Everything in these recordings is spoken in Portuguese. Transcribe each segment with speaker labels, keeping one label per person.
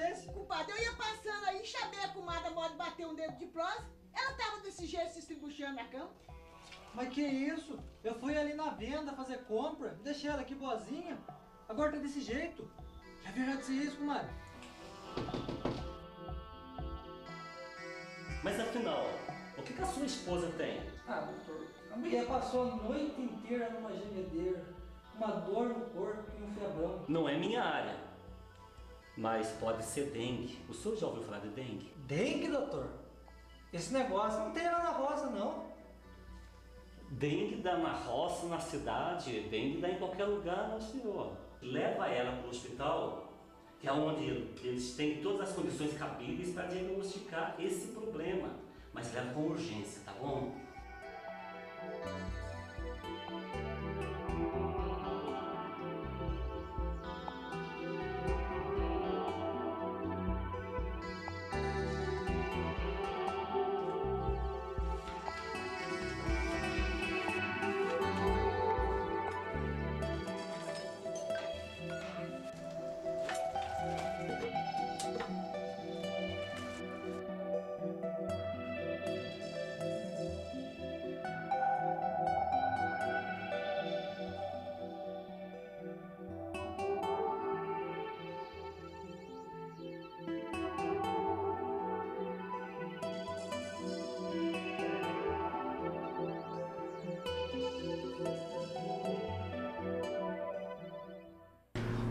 Speaker 1: desse?
Speaker 2: Compadre, eu ia passando aí, chamei a comadre a modo de bater um dedo de prosa. Ela tava desse jeito se estribuchando na cama.
Speaker 1: Mas que isso? Eu fui ali na venda fazer compra, deixei ela aqui boazinha, agora tá desse jeito. É verdade ser isso, comadre?
Speaker 3: Mas afinal, o que a sua esposa tem?
Speaker 1: Ah, doutor, a mulher passou a noite inteira numa gemedeira, uma dor no corpo e um febrão.
Speaker 3: Não é minha área, mas pode ser dengue. O senhor já ouviu falar de dengue?
Speaker 1: Dengue, doutor? Esse negócio não tem lá na roça, não.
Speaker 3: Dengue dá na roça, na cidade, dengue dá em qualquer lugar, meu senhor. Leva ela para o hospital, que é onde eles têm todas as condições cabíveis para diagnosticar esse problema. Mas leva com urgência, tá bom?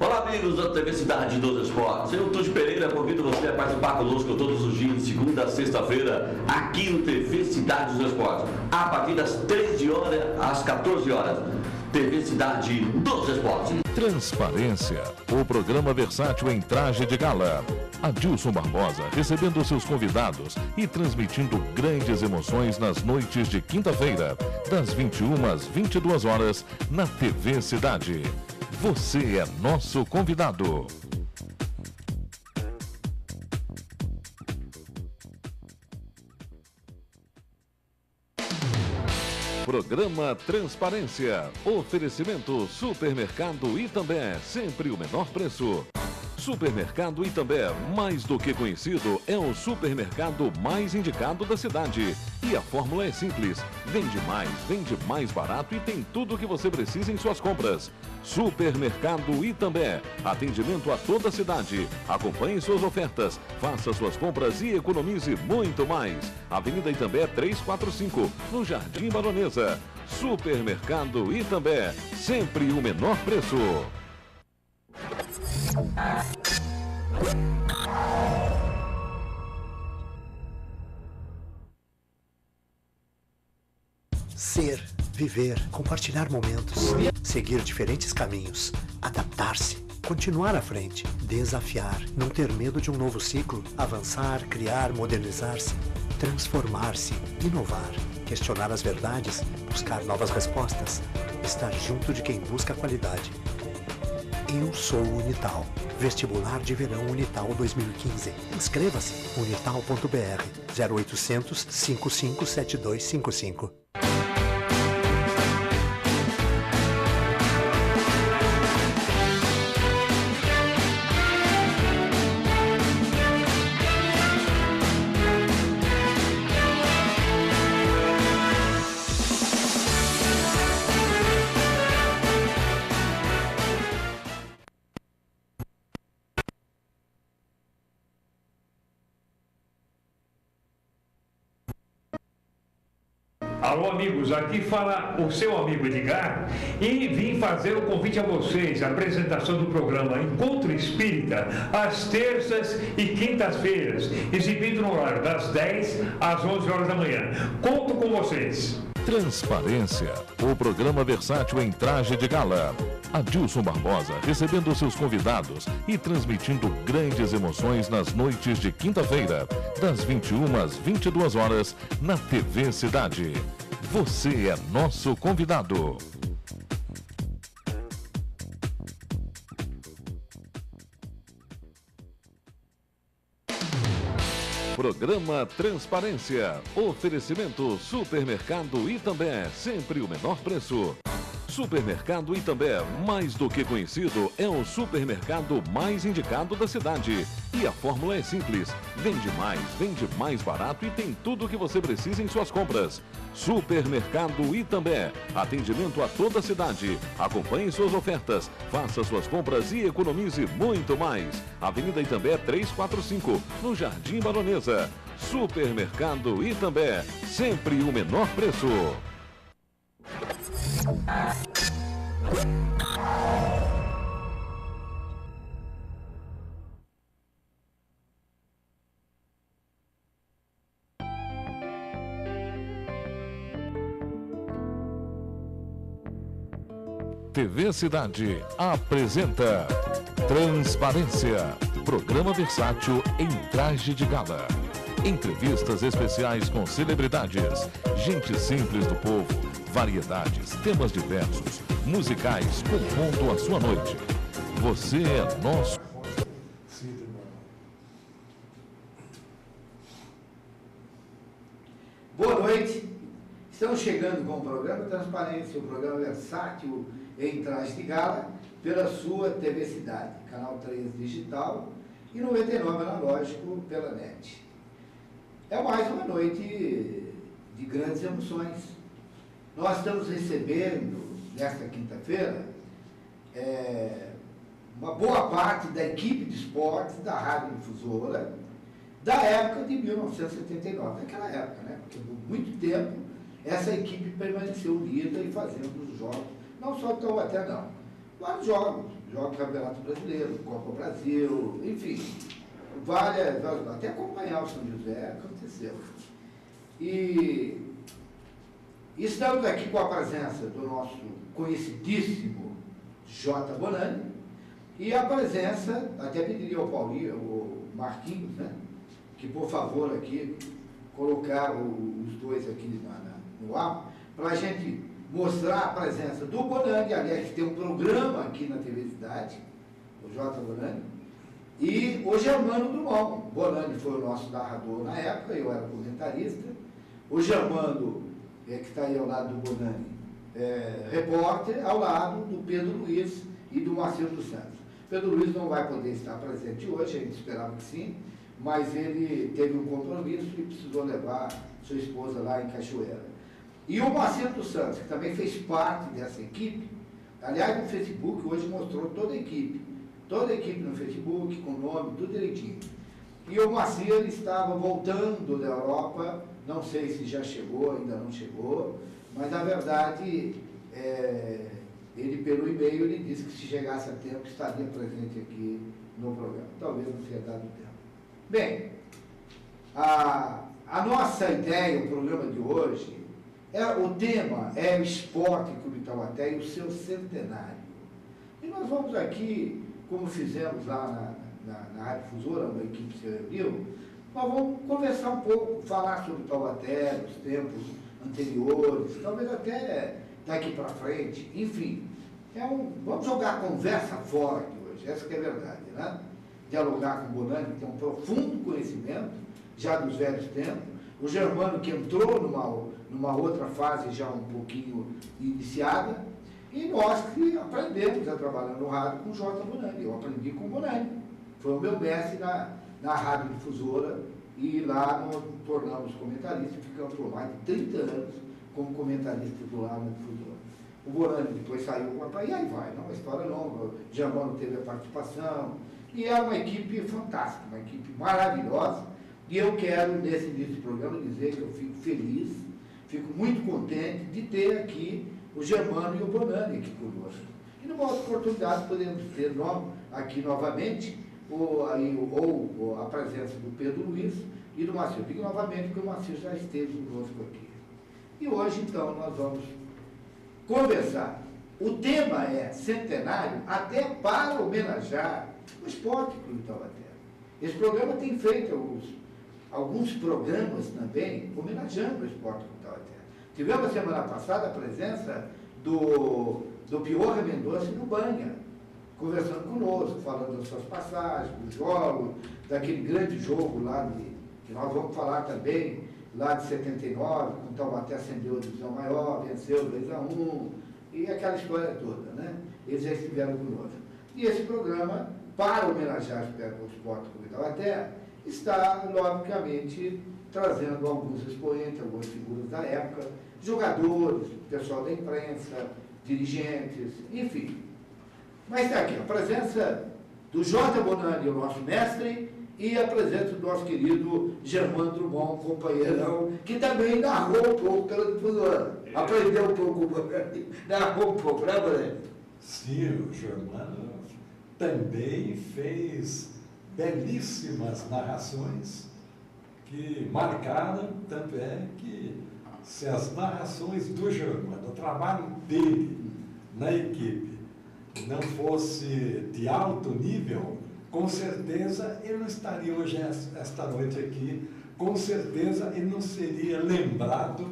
Speaker 4: Olá, amigos da TV Cidade dos Esportes. Eu, Tuti Pereira, convido você a participar conosco todos os dias, de segunda a sexta-feira, aqui no TV Cidade dos Esportes, a partir das 13 horas às 14 horas. TV Cidade dos Esportes.
Speaker 5: Transparência, o programa versátil em traje de gala. Adilson Barbosa recebendo seus convidados e transmitindo grandes emoções nas noites de quinta-feira, das 21 às 22 horas, na TV Cidade. Você é nosso convidado. Programa Transparência. Oferecimento Supermercado Itambé, sempre o menor preço. Supermercado Itambé, mais do que conhecido, é o supermercado mais indicado da cidade. E a fórmula é simples: vende mais barato e tem tudo o que você precisa em suas compras. Supermercado Itambé, atendimento a toda a cidade. Acompanhe suas ofertas, faça suas compras e economize muito mais. Avenida Itambé 345, no Jardim Baronesa. Supermercado Itambé, sempre o menor preço.
Speaker 6: Ser, viver, compartilhar momentos, seguir diferentes caminhos, adaptar-se, continuar à frente, desafiar, não ter medo de um novo ciclo, avançar, criar, modernizar-se, transformar-se, inovar, questionar as verdades, buscar novas respostas, estar junto de quem busca qualidade. Eu sou o Unital. Vestibular de Verão Unital 2015. Inscreva-se. unital.br 0800 557255.
Speaker 7: Alô, amigos, aqui fala o seu amigo Edgar e vim fazer o convite a vocês, a apresentação do programa Encontro Espírita, às terças e quintas-feiras, exibido no horário das 10 às 11 horas da manhã. Conto com vocês.
Speaker 5: Transparência, o programa versátil em traje de gala. Adilson Barbosa recebendo seus convidados e transmitindo grandes emoções nas noites de quinta-feira, das 21 às 22 horas, na TV Cidade. Você é nosso convidado. Programa Transparência. Oferecimento Supermercado Itambé, sempre o menor preço. Supermercado Itambé, mais do que conhecido, é o supermercado mais indicado da cidade. E a fórmula é simples: vende mais barato e tem tudo o que você precisa em suas compras. Supermercado Itambé, atendimento a toda a cidade. Acompanhe suas ofertas, faça suas compras e economize muito mais. Avenida Itambé 345, no Jardim Baronesa. Supermercado Itambé, sempre o menor preço. TV Cidade apresenta Transparência, programa versátil em traje de gala. Entrevistas especiais com celebridades, gente simples do povo, variedades, temas diversos, musicais compondo a sua noite. Você é nosso.
Speaker 8: Boa noite. Estamos chegando com o programa Transparência, o programa versátil em traje de gala, pela sua TV Cidade, canal 3 digital e 99 analógico pela NET. É mais uma noite de grandes emoções. Nós estamos recebendo, nesta quinta-feira, uma boa parte da equipe de esportes da Rádio Difusora, da época de 1979, naquela época, né? Porque por muito tempo essa equipe permaneceu unida e fazendo os jogos, não só de Taubaté, não, vários jogos do Campeonato Brasileiro, Copa Brasil, enfim, várias, até acompanhar o São José aconteceu. E estamos aqui com a presença do nosso conhecidíssimo J. Bonani e a presença, até pediria ao Paulinho, o Marquinhos, né, que por favor aqui colocar os dois aqui no ar, para a gente mostrar a presença do Bonani, aliás, que tem um programa aqui na TV Cidade, o J. Bonani, e o Germano Drummond. Bonani foi o nosso narrador na época, eu era comentarista. O Germano, que está aí ao lado do Bonani, repórter, ao lado do Pedro Luiz e do Marcelo dos Santos. Pedro Luiz não vai poder estar presente hoje, a gente esperava que sim, mas ele teve um compromisso e precisou levar sua esposa lá em Cachoeira. E o Marcelo dos Santos, que também fez parte dessa equipe, aliás, no Facebook hoje mostrou toda a equipe no Facebook, com nome, tudo direitinho. E o Marcelo estava voltando da Europa, não sei se já chegou, ainda não chegou, mas na verdade, ele pelo e-mail, ele disse que se chegasse a tempo estaria presente aqui no programa. Talvez não tenha dado tempo. Bem, a nossa ideia, o programa de hoje, o tema é o Esporte Clube Taubaté e o seu centenário. E nós vamos aqui, como fizemos lá na Rádio Difusora, onde a equipe se reuniu, nós vamos conversar um pouco, falar sobre Taubaté, os tempos anteriores, talvez até daqui para frente, enfim. Vamos jogar a conversa fora aqui hoje, essa que é a verdade, né? Dialogar com o Bonani, que tem um profundo conhecimento, já dos velhos tempos, o Germano, que entrou numa outra fase já um pouquinho iniciada, e nós que aprendemos a trabalhar no rádio com o J. Bonani. Eu aprendi com o Bonani, foi o meu mestre na Rádio Difusora, e lá nós tornamos comentaristas, ficamos por mais de 30 anos como comentarista titular na Difusora. O Bonani depois saiu com a pai, e aí vai, não, uma história longa, o Germano teve a participação, e é uma equipe fantástica, uma equipe maravilhosa, e eu quero, nesse início do programa, dizer que eu fico feliz, fico muito contente de ter aqui o Germano e o Bonani aqui conosco. E numa outra oportunidade podemos ter aqui novamente a presença do Pedro Luiz e do Marcelo. Digo novamente porque o Marcelo já esteve conosco aqui. E hoje, então, nós vamos conversar. O tema é centenário, até para homenagear o Esporte Clube Taubaté. Esse programa tem feito alguns programas também homenageando o Esporte Clube Taubaté. Tivemos semana passada a presença do Piorra Mendonça e do Banha, conversando conosco, falando das suas passagens, dos jogos, daquele grande jogo lá, que nós vamos falar também, lá de 79, quando o Taubaté ascendeu a divisão maior, venceu 2-1, e aquela história toda, né? Eles já estiveram conosco. E esse programa, para homenagear o esporte Clube Taubaté, está, logicamente, trazendo alguns expoentes, algumas figuras da época, jogadores, pessoal da imprensa, dirigentes, enfim. Mas está aqui a presença do Jorge Bonani, o nosso mestre, e a presença do nosso querido Germano Drummond, companheirão, que também narrou um pouco pela difusora. Aprendeu um pouco, narrou um pouco, né, Bonani?
Speaker 9: Sim, o Germano também fez belíssimas narrações que marcaram, tanto é que se as narrações do Germano, o trabalho dele na equipe, não fosse de alto nível, com certeza ele não estaria hoje, esta noite aqui, com certeza ele não seria lembrado,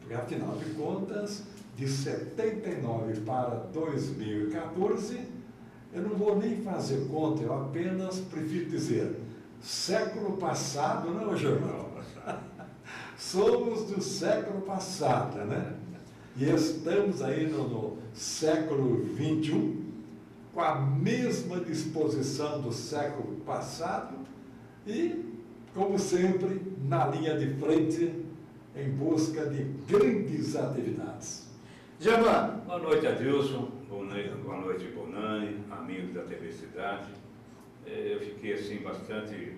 Speaker 9: porque afinal de contas, de 79 para 2014, eu não vou nem fazer conta, eu apenas prefiro dizer, século passado, não, Germano? Somos do século passado, né? E estamos aí no século XXI, com a mesma disposição do século passado e, como sempre, na linha de frente, em busca de grandes atividades.
Speaker 8: Germano.
Speaker 10: Boa noite, Adilson. Boa noite, Bonani, amigos da TV Cidade. Eu fiquei assim bastante,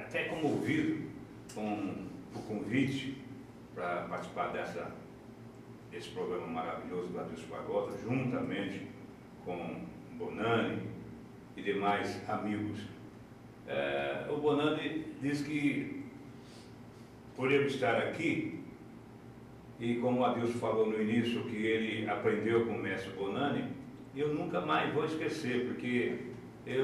Speaker 10: até comovido com o convite para participar desse programa maravilhoso do Adilson Barbosa, juntamente com Bonani e demais amigos. O Bonani diz que, por eu estar aqui, e como o Adilson falou no início, que ele aprendeu com o mestre Bonani, eu nunca mais vou esquecer, porque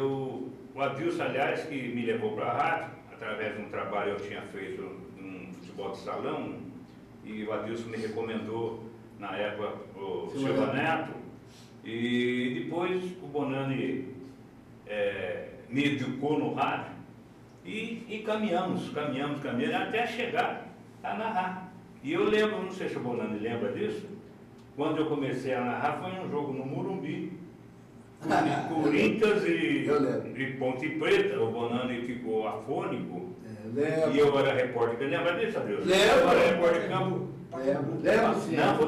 Speaker 10: o Adilson, aliás, que me levou para a rádio, através de um trabalho que eu tinha feito num futebol de salão, e o Adilson me recomendou, na época, o Silva Neto, e depois o Bonani me educou no rádio, e caminhamos, até chegar a narrar. E eu lembro, não sei se o Bonani lembra disso, quando eu comecei a narrar foi um jogo no Morumbi, Corinthians e Ponte Preta. O Bonani ficou afônico, e eu era repórter. Lembra disso, Adilson?
Speaker 8: Lembro.
Speaker 10: Eu era repórter de campo.
Speaker 8: Lembro, sim.
Speaker 10: Não, foi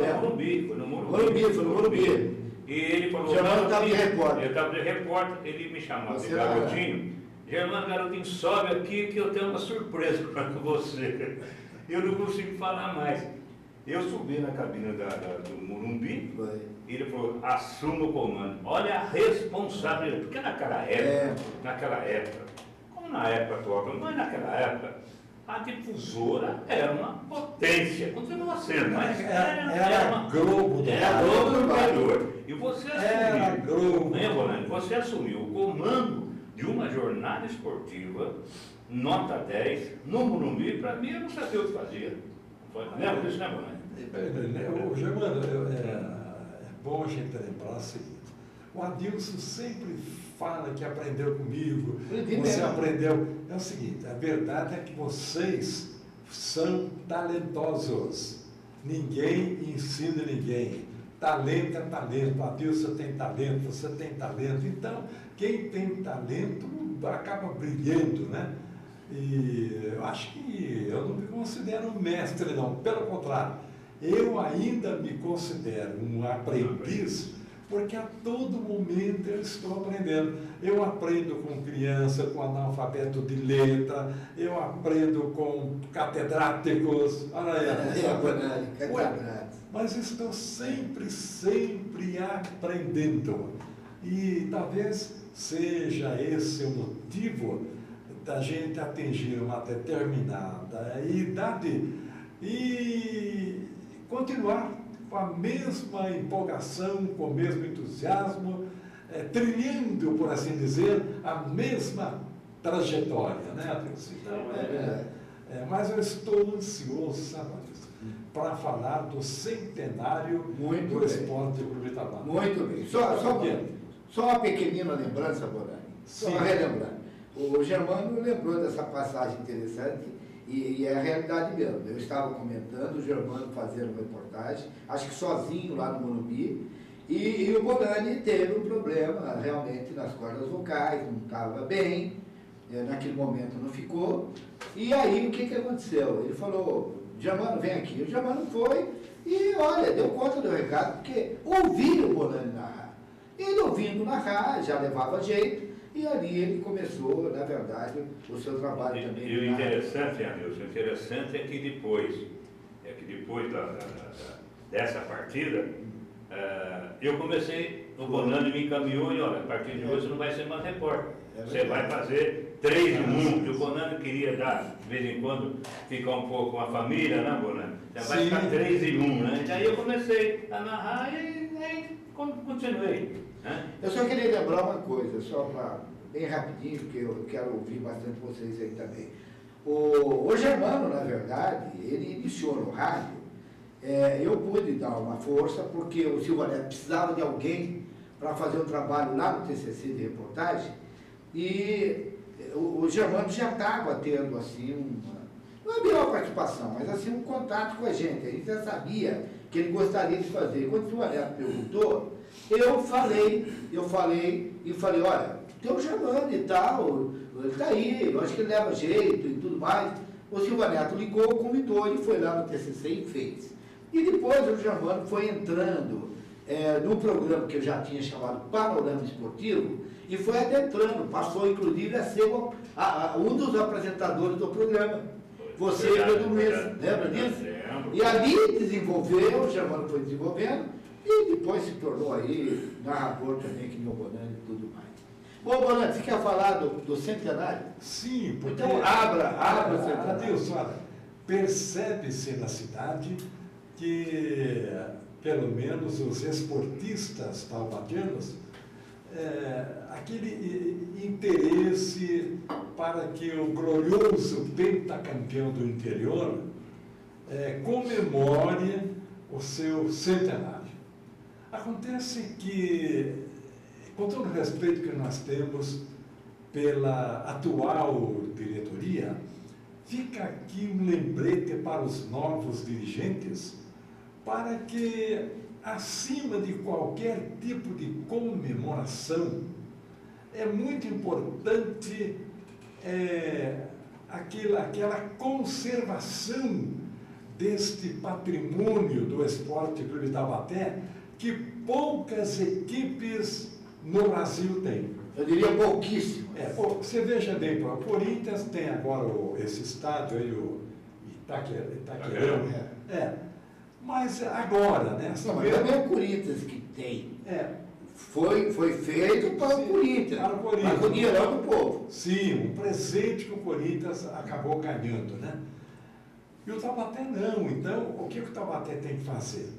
Speaker 10: no Morumbi. E ele falou,
Speaker 8: Germano estava de repórter.
Speaker 10: Eu estava de repórter, ele me chamava de garotinho. Germano, garotinho, sobe aqui que eu tenho uma surpresa para você. Eu não consigo falar mais. Eu subi na cabine do Morumbi, e ele falou, assuma o comando. Olha a responsabilidade, porque naquela época, como na época atual, mas naquela época, a difusora era uma potência, continua sendo, mas era uma Globo do interior. E você assumiu, você assumiu o comando de uma jornada esportiva, nota 10, no Morumbi. Para mim, eu não sabia o que fazia. Lembra disso, né, Bonani?
Speaker 9: Germano, é bom a gente lembrar o seguinte, o Adilson sempre fala que aprendeu comigo, você aprendeu. É o seguinte, a verdade é que vocês são talentosos, ninguém ensina ninguém, talento é talento, o Adilson tem talento, você tem talento, então quem tem talento acaba brilhando, né? E eu acho que eu não me considero um mestre, não, pelo contrário, eu ainda me considero um aprendiz, porque a todo momento eu estou aprendendo. Eu aprendo com criança, com analfabeto de letra, eu aprendo com catedráticos, mas estou sempre aprendendo. E talvez seja esse o motivo da gente atingir uma determinada idade e continuar com a mesma empolgação, com o mesmo entusiasmo, trilhando, por assim dizer, a mesma trajetória, né, Adilson? Então, mas eu estou ansioso, sabe, Adilson, para falar do centenário do Esporte Clube Itabá.
Speaker 8: Muito bem. Só uma pequenina lembrança, Bonani. Só relembrando. O Germano lembrou dessa passagem interessante E é a realidade mesmo. Eu estava comentando, o Germano fazendo reportagem, acho que sozinho lá no Morumbi, e o Bonani teve um problema realmente nas cordas vocais, não estava bem, naquele momento não ficou. E aí o que aconteceu? Ele falou, Germano, vem aqui. O Germano foi e, olha, deu conta do recado, porque ouviram o Bonani narrar. Ele ouvindo narrar, já levava jeito, e ali ele começou, na verdade, o seu trabalho também.
Speaker 10: E o interessante, Anilson, o interessante é que depois dessa partida, eu comecei, o Bonani me encaminhou e, olha, a partir de hoje você não vai ser mais repórter. Você vai fazer 3 em 1, porque o Bonani queria dar, de vez em quando, ficar um pouco com a família, né, Bonani? Já vai ficar 3 em 1, né? E aí eu comecei a narrar e aí continuei. Né?
Speaker 8: Eu só queria lembrar uma coisa, só para bem rapidinho, porque eu quero ouvir bastante vocês aí também. O Germano, na verdade, ele iniciou no rádio, eu pude dar uma força, porque o Silvio Neto precisava de alguém para fazer um trabalho lá no TCC de reportagem, e o Germano já estava tendo, assim, não é melhor participação, mas assim, um contato com a gente já sabia que ele gostaria de fazer. Quando o Silvio Neto perguntou, eu falei, olha, tem o Germano e tal, ele está aí, eu acho que ele leva jeito e tudo mais. O Silvio Neto ligou, convidou, ele foi lá no TCC e fez. E depois o Germano foi entrando no programa que eu já tinha chamado Panorama Esportivo, e foi adentrando, passou inclusive a ser um dos apresentadores do programa. Você e Pedro Luiz, lembra disso? E ali desenvolveu, o Germano foi desenvolvendo, e depois se tornou aí narrador também, que nem o Bonani e tudo mais. Bom, Bonani, você quer falar do centenário?
Speaker 9: Sim, porque...
Speaker 8: Então abra o centenário.
Speaker 9: Adeus, olha, percebe-se na cidade que, pelo menos os esportistas taubatianos, aquele interesse para que o glorioso pentacampeão do interior comemore o seu centenário. Acontece que, com todo o respeito que nós temos pela atual diretoria, fica aqui um lembrete para os novos dirigentes, para que, acima de qualquer tipo de comemoração, é muito importante aquela conservação deste patrimônio do Esporte Clube Taubaté, que poucas equipes no Brasil têm.
Speaker 8: Eu diria pouquíssimo.
Speaker 9: Você veja bem, o Corinthians tem agora esse estádio aí, o Itaquerão. Mas agora, né?
Speaker 8: Não, mas não é o Corinthians que tem. Foi feito para o Corinthians.
Speaker 9: Para o Corinthians.
Speaker 8: Mas com o dinheirão do povo.
Speaker 9: Sim, um presente que o Corinthians acabou ganhando, né? E o Taubaté não. Então, o que o Taubaté tem que fazer?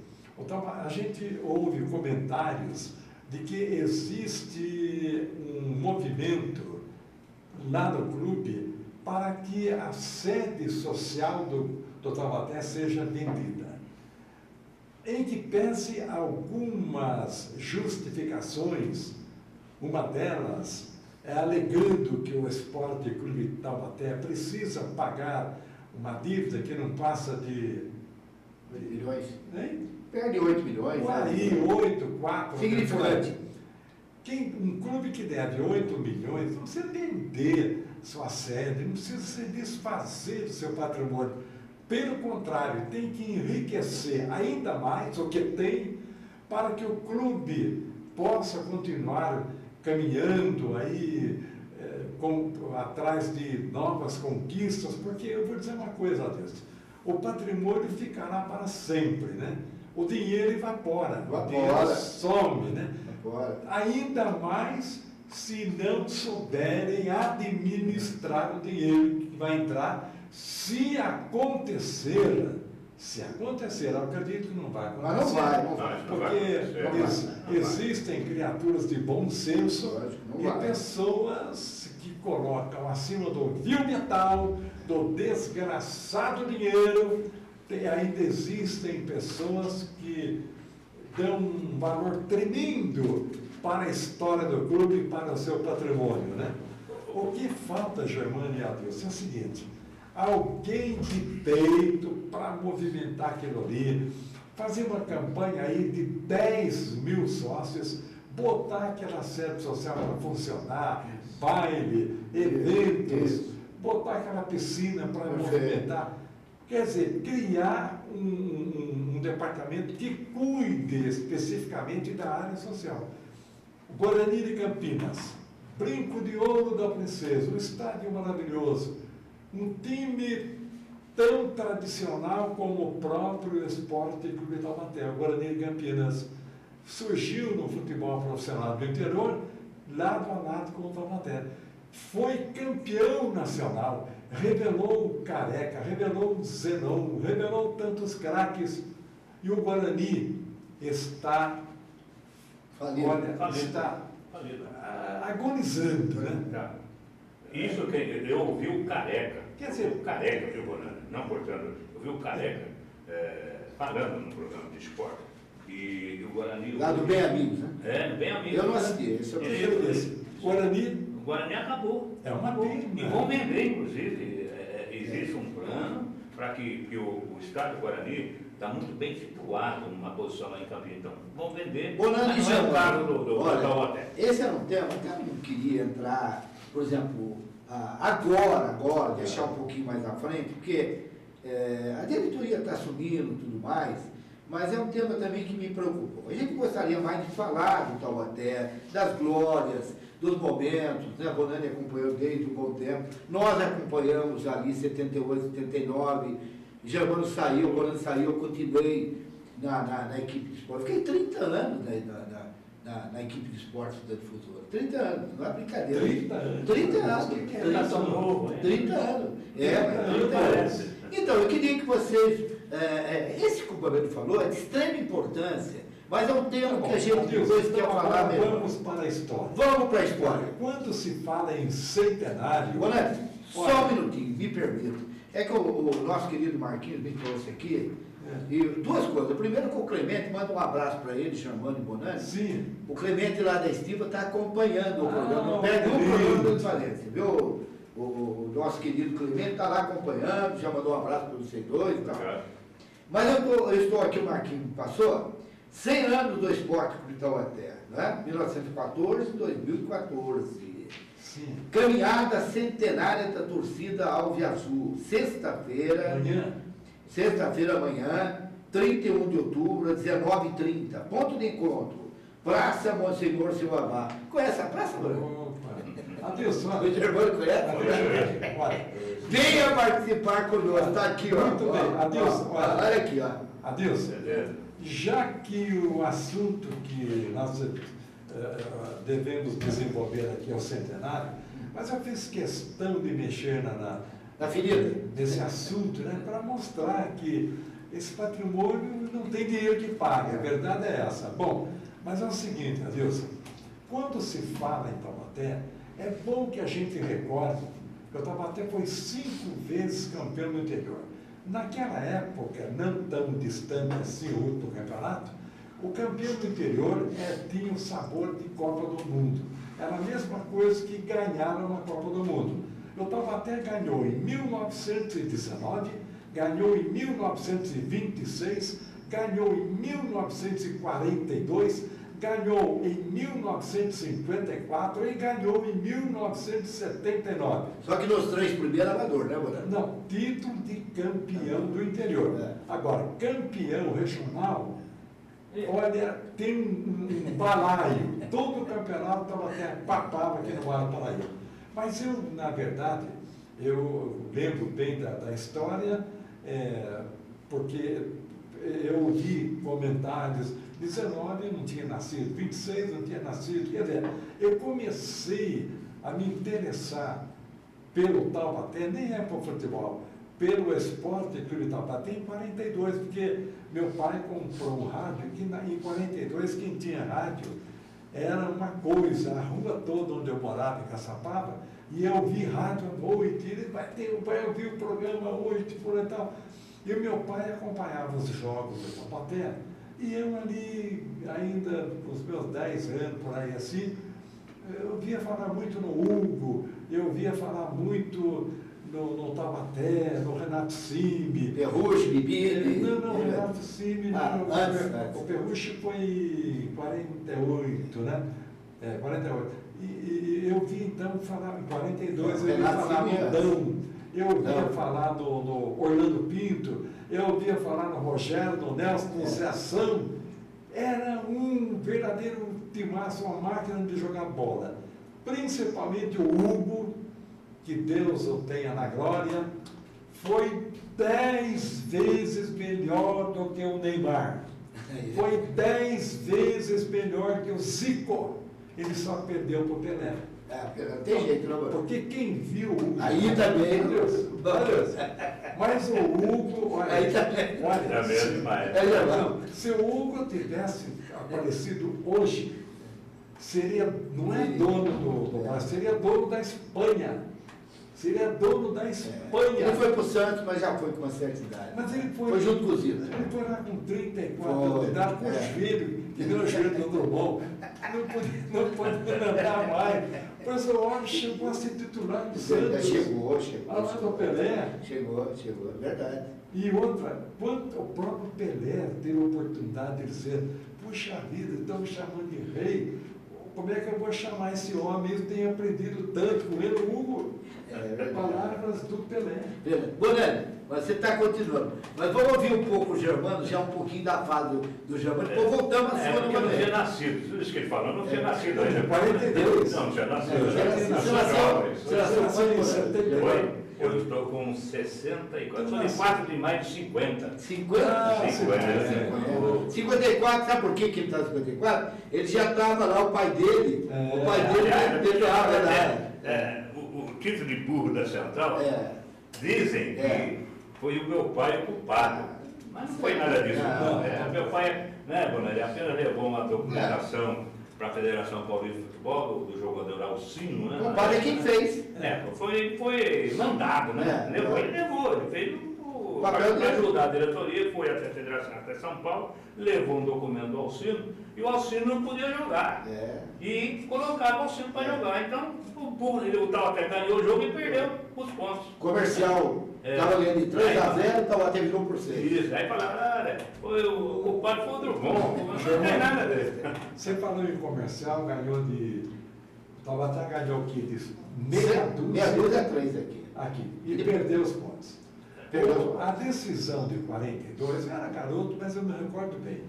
Speaker 9: A gente ouve comentários de que existe um movimento lá no clube para que a sede social do Taubaté seja vendida. Em que pese algumas justificações, uma delas é alegando que o Esporte Clube Taubaté precisa pagar uma dívida que não passa de...
Speaker 8: milhões.
Speaker 9: Hein?
Speaker 8: Perde 8 milhões.
Speaker 9: Aí, 8, 4...
Speaker 8: Significante.
Speaker 9: Um clube que deve 8 milhões, não precisa vender sua sede, não precisa se desfazer do seu patrimônio. Pelo contrário, tem que enriquecer ainda mais o que tem para que o clube possa continuar caminhando aí atrás de novas conquistas, porque eu vou dizer uma coisa, Adeus, o patrimônio ficará para sempre, né? O dinheiro evapora, o dinheiro some, né? Ainda mais se não souberem administrar o dinheiro que vai entrar. Se acontecer, eu acredito que não vai acontecer.
Speaker 8: Mas não vai.
Speaker 9: Porque existem criaturas de bom senso e pessoas que colocam acima do vil metal, do desgraçado dinheiro. Ainda existem pessoas que dão um valor tremendo para a história do clube e para o seu patrimônio, né? O que falta, Germano e Adeus, é o seguinte: alguém de peito para movimentar aquilo ali, fazer uma campanha aí de 10 mil sócios, botar aquela sede social para funcionar, baile, eventos, botar aquela piscina para movimentar. Quer dizer, criar um departamento que cuide especificamente da área social. Guarani de Campinas, Brinco de Ouro da Princesa, um estádio maravilhoso, um time tão tradicional como o próprio Esporte Clube Taubaté, o Guarani de Campinas. Surgiu no futebol profissional do interior, lado a lado com o Taubaté. Foi campeão nacional, revelou o Careca, revelou o Zenon, revelou tantos craques. E o Guarani está, está agonizando, né?
Speaker 10: Isso que eu ouvi o Careca,
Speaker 9: quer dizer,
Speaker 10: o Careca, viu, Bonani? Não, portanto, eu vi o Careca falando no programa de esporte. E o Guarani...
Speaker 8: Lá do Bem Amigos, né?
Speaker 10: É, no Bem Amigos.
Speaker 8: Eu não assisti, esse é o primeiro.
Speaker 10: O Guarani acabou.
Speaker 9: É uma pena.
Speaker 10: E vão vender, inclusive, existe um plano para que o estado do Guarani está muito bem situado numa posição lá em Campinas. Então, vão vender.
Speaker 8: Bonani,
Speaker 10: mas não é o caso do Taubaté.
Speaker 8: Esse era um tema que eu não queria entrar, por exemplo, agora, deixar um pouquinho mais à frente, porque a diretoria está assumindo e tudo mais, mas é um tema também que me preocupa. A gente gostaria mais de falar do Taubaté, das glórias, dos momentos, né? A Bonani acompanhou desde um bom tempo, nós acompanhamos ali 78, 79, Germano saiu, o Bonani saiu, eu continuei na equipe de esporte. Fiquei 30 anos na equipe de esporte da difusora. 30 anos, não é brincadeira.
Speaker 9: 30 anos?
Speaker 8: 30 anos. 30 anos. 30 anos. Então, eu queria que vocês... esse que o Bonani falou é de extrema importância, mas é um tema que a gente depois quer falar melhor.
Speaker 9: Vamos para a história.
Speaker 8: Vamos para a história.
Speaker 9: Quando se fala em centenário...
Speaker 8: Bonani, só um minutinho, me permita. É que o nosso querido Marquinhos me trouxe aqui, e duas coisas. Primeiro que o Clemente, manda um abraço para ele, chamando de Bonani.
Speaker 9: Sim.
Speaker 8: O Clemente lá da Estiva está acompanhando o programa, não perde um programa do Desvalência, viu? O nosso querido Clemente está lá acompanhando, já mandou um abraço para vocês dois e tal. Mas eu estou aqui, o Marquinhos passou, 100 anos do esporte Clube Taubaté, né? 1914, 2014.
Speaker 9: Sim.
Speaker 8: Caminhada centenária da torcida Alviazul, sexta-feira, amanhã, 31 de outubro, às 19h30, ponto de encontro, Praça Monsenhor Silvamar. Conhece a praça, Bruno?
Speaker 9: Adeus,
Speaker 8: o Germano conhece? Venha participar conosco, está aqui, ó.
Speaker 9: Muito bem, adeus.
Speaker 8: Olha aqui, ó.
Speaker 9: Adeus. Já que o assunto que nós devemos desenvolver aqui é o centenário, mas eu fiz questão de mexer
Speaker 8: na ferida
Speaker 9: desse assunto, né, para mostrar que esse patrimônio não tem dinheiro que pague, a verdade é essa. Bom, mas é o seguinte, Adilson, quando se fala em Taubaté, é bom que a gente recorde que o Taubaté foi 5 vezes campeão no interior. Naquela época, não tão distante assim o último campeonato, o campeão do interior tinha o sabor de Copa do Mundo. Era a mesma coisa que ganharam na Copa do Mundo. O Taubaté ganhou em 1919, ganhou em 1926, ganhou em 1942, ganhou em 1954 e ganhou em 1979.
Speaker 8: Só que nos 3 primeiros amador, né, Bonani?
Speaker 9: Não, título de campeão do interior. Agora, campeão regional... Olha, tem um balaio, todo o campeonato estava até papava aqui no Mar Paraíba. Mas eu, na verdade, eu lembro bem da história, porque eu ouvi comentários, 19 eu não tinha nascido, 26 não tinha nascido, quer dizer, eu comecei a me interessar pelo Taubaté, nem é por futebol, pelo esporte Clube Taubaté em 42, porque meu pai comprou um rádio que em 42 quem tinha rádio era uma coisa, a rua toda onde eu morava em Caçapava, e eu ouvi rádio à noite, ele vai ouvir o programa hoje, por e tal. E o meu pai acompanhava os jogos do Taubaté, e eu ali, ainda com os meus 10 anos, por aí assim, eu ouvia falar muito no Hugo, eu ouvia falar muito no Taubaté, no Renato Cime.
Speaker 8: Ferrucci, Bibi.
Speaker 9: Não, Renato Cime.
Speaker 8: Antes.
Speaker 9: O Ferrucci foi em 48, né? 48. E eu vi então falar, em 42, eu ouvi falar no Dão, eu ouvia falar no Orlando Pinto, eu ouvia falar no Rogério, no Nelson, no Zé São. Era um verdadeiro timaço, uma máquina de jogar bola. Principalmente o Hugo, que Deus o tenha na glória, foi 10 vezes melhor do que o Neymar. Foi 10 vezes melhor que o Zico. Ele só perdeu para o Pelé.
Speaker 8: Não tem jeito, não.
Speaker 9: Porque quem viu o Hugo...
Speaker 8: Aí também...
Speaker 9: Mas o Hugo... Olha,
Speaker 8: aí também...
Speaker 9: Se o Hugo tivesse aparecido hoje, seria, não é dono do Brasil, seria dono da Espanha. Seria dono da Espanha.
Speaker 8: Ele foi para o Santos, mas já foi com uma certa idade.
Speaker 9: Mas ele foi
Speaker 8: junto com o Zito.
Speaker 9: Ele foi lá com 34 anos de idade, com o joelho, que deu o joelho do Drummond. Não podia andar mais. Mas o homem chegou a ser titular do Santos.
Speaker 8: Chegou.
Speaker 9: Lá do Pelé.
Speaker 8: Chegou, é verdade.
Speaker 9: E outra, quando o próprio Pelé teve a oportunidade de dizer, puxa vida, estão me chamando de rei, como é que eu vou chamar esse homem? Eu tenho aprendido tanto com ele, o Hugo. Palavras do Pelé.
Speaker 8: Bonani, você está continuando. Mas vamos ouvir um pouco o Germano, já um pouquinho da fala do Germano, depois voltamos a sua
Speaker 10: porque eu não tinha nascido. Tudo isso que ele falou, eu não tinha nascido ainda.
Speaker 9: 42.
Speaker 10: Não tinha nascido.
Speaker 8: Você nasceu em
Speaker 10: 78. Eu estou com 64. Sou de 4 de maio de 50.
Speaker 8: 54, sabe por que ele está em 54? Ele já estava lá, o pai dele. O pai dele estava lá.
Speaker 10: O título de burro da Central, dizem que foi o meu pai o culpado. Mas não foi nada disso. Meu pai, ele apenas levou uma documentação para a Federação Paulista de Futebol, do jogador Alcino, né?
Speaker 8: O padre é quem fez.
Speaker 10: Foi mandado, né? Ele fez o papel de ajudar a diretoria, foi até a Federação, até São Paulo, levou um documento do Alcino, e o Alcino não podia jogar. E colocava o Alcino para jogar. Então, o Taubaté ganhou o jogo e perdeu os pontos.
Speaker 8: Comercial estava ganhando de 3-0, o Taubaté virou por 6.
Speaker 10: Isso, aí falaram, o culpado foi o Drummond, não tem nada dele.
Speaker 9: Você falou em Comercial, ganhou de... O Taubaté ganhou o quê? Meia dúzia
Speaker 8: 3 aqui.
Speaker 9: E perdeu os pontos. A decisão de 42, eu era garoto, mas eu me recordo bem.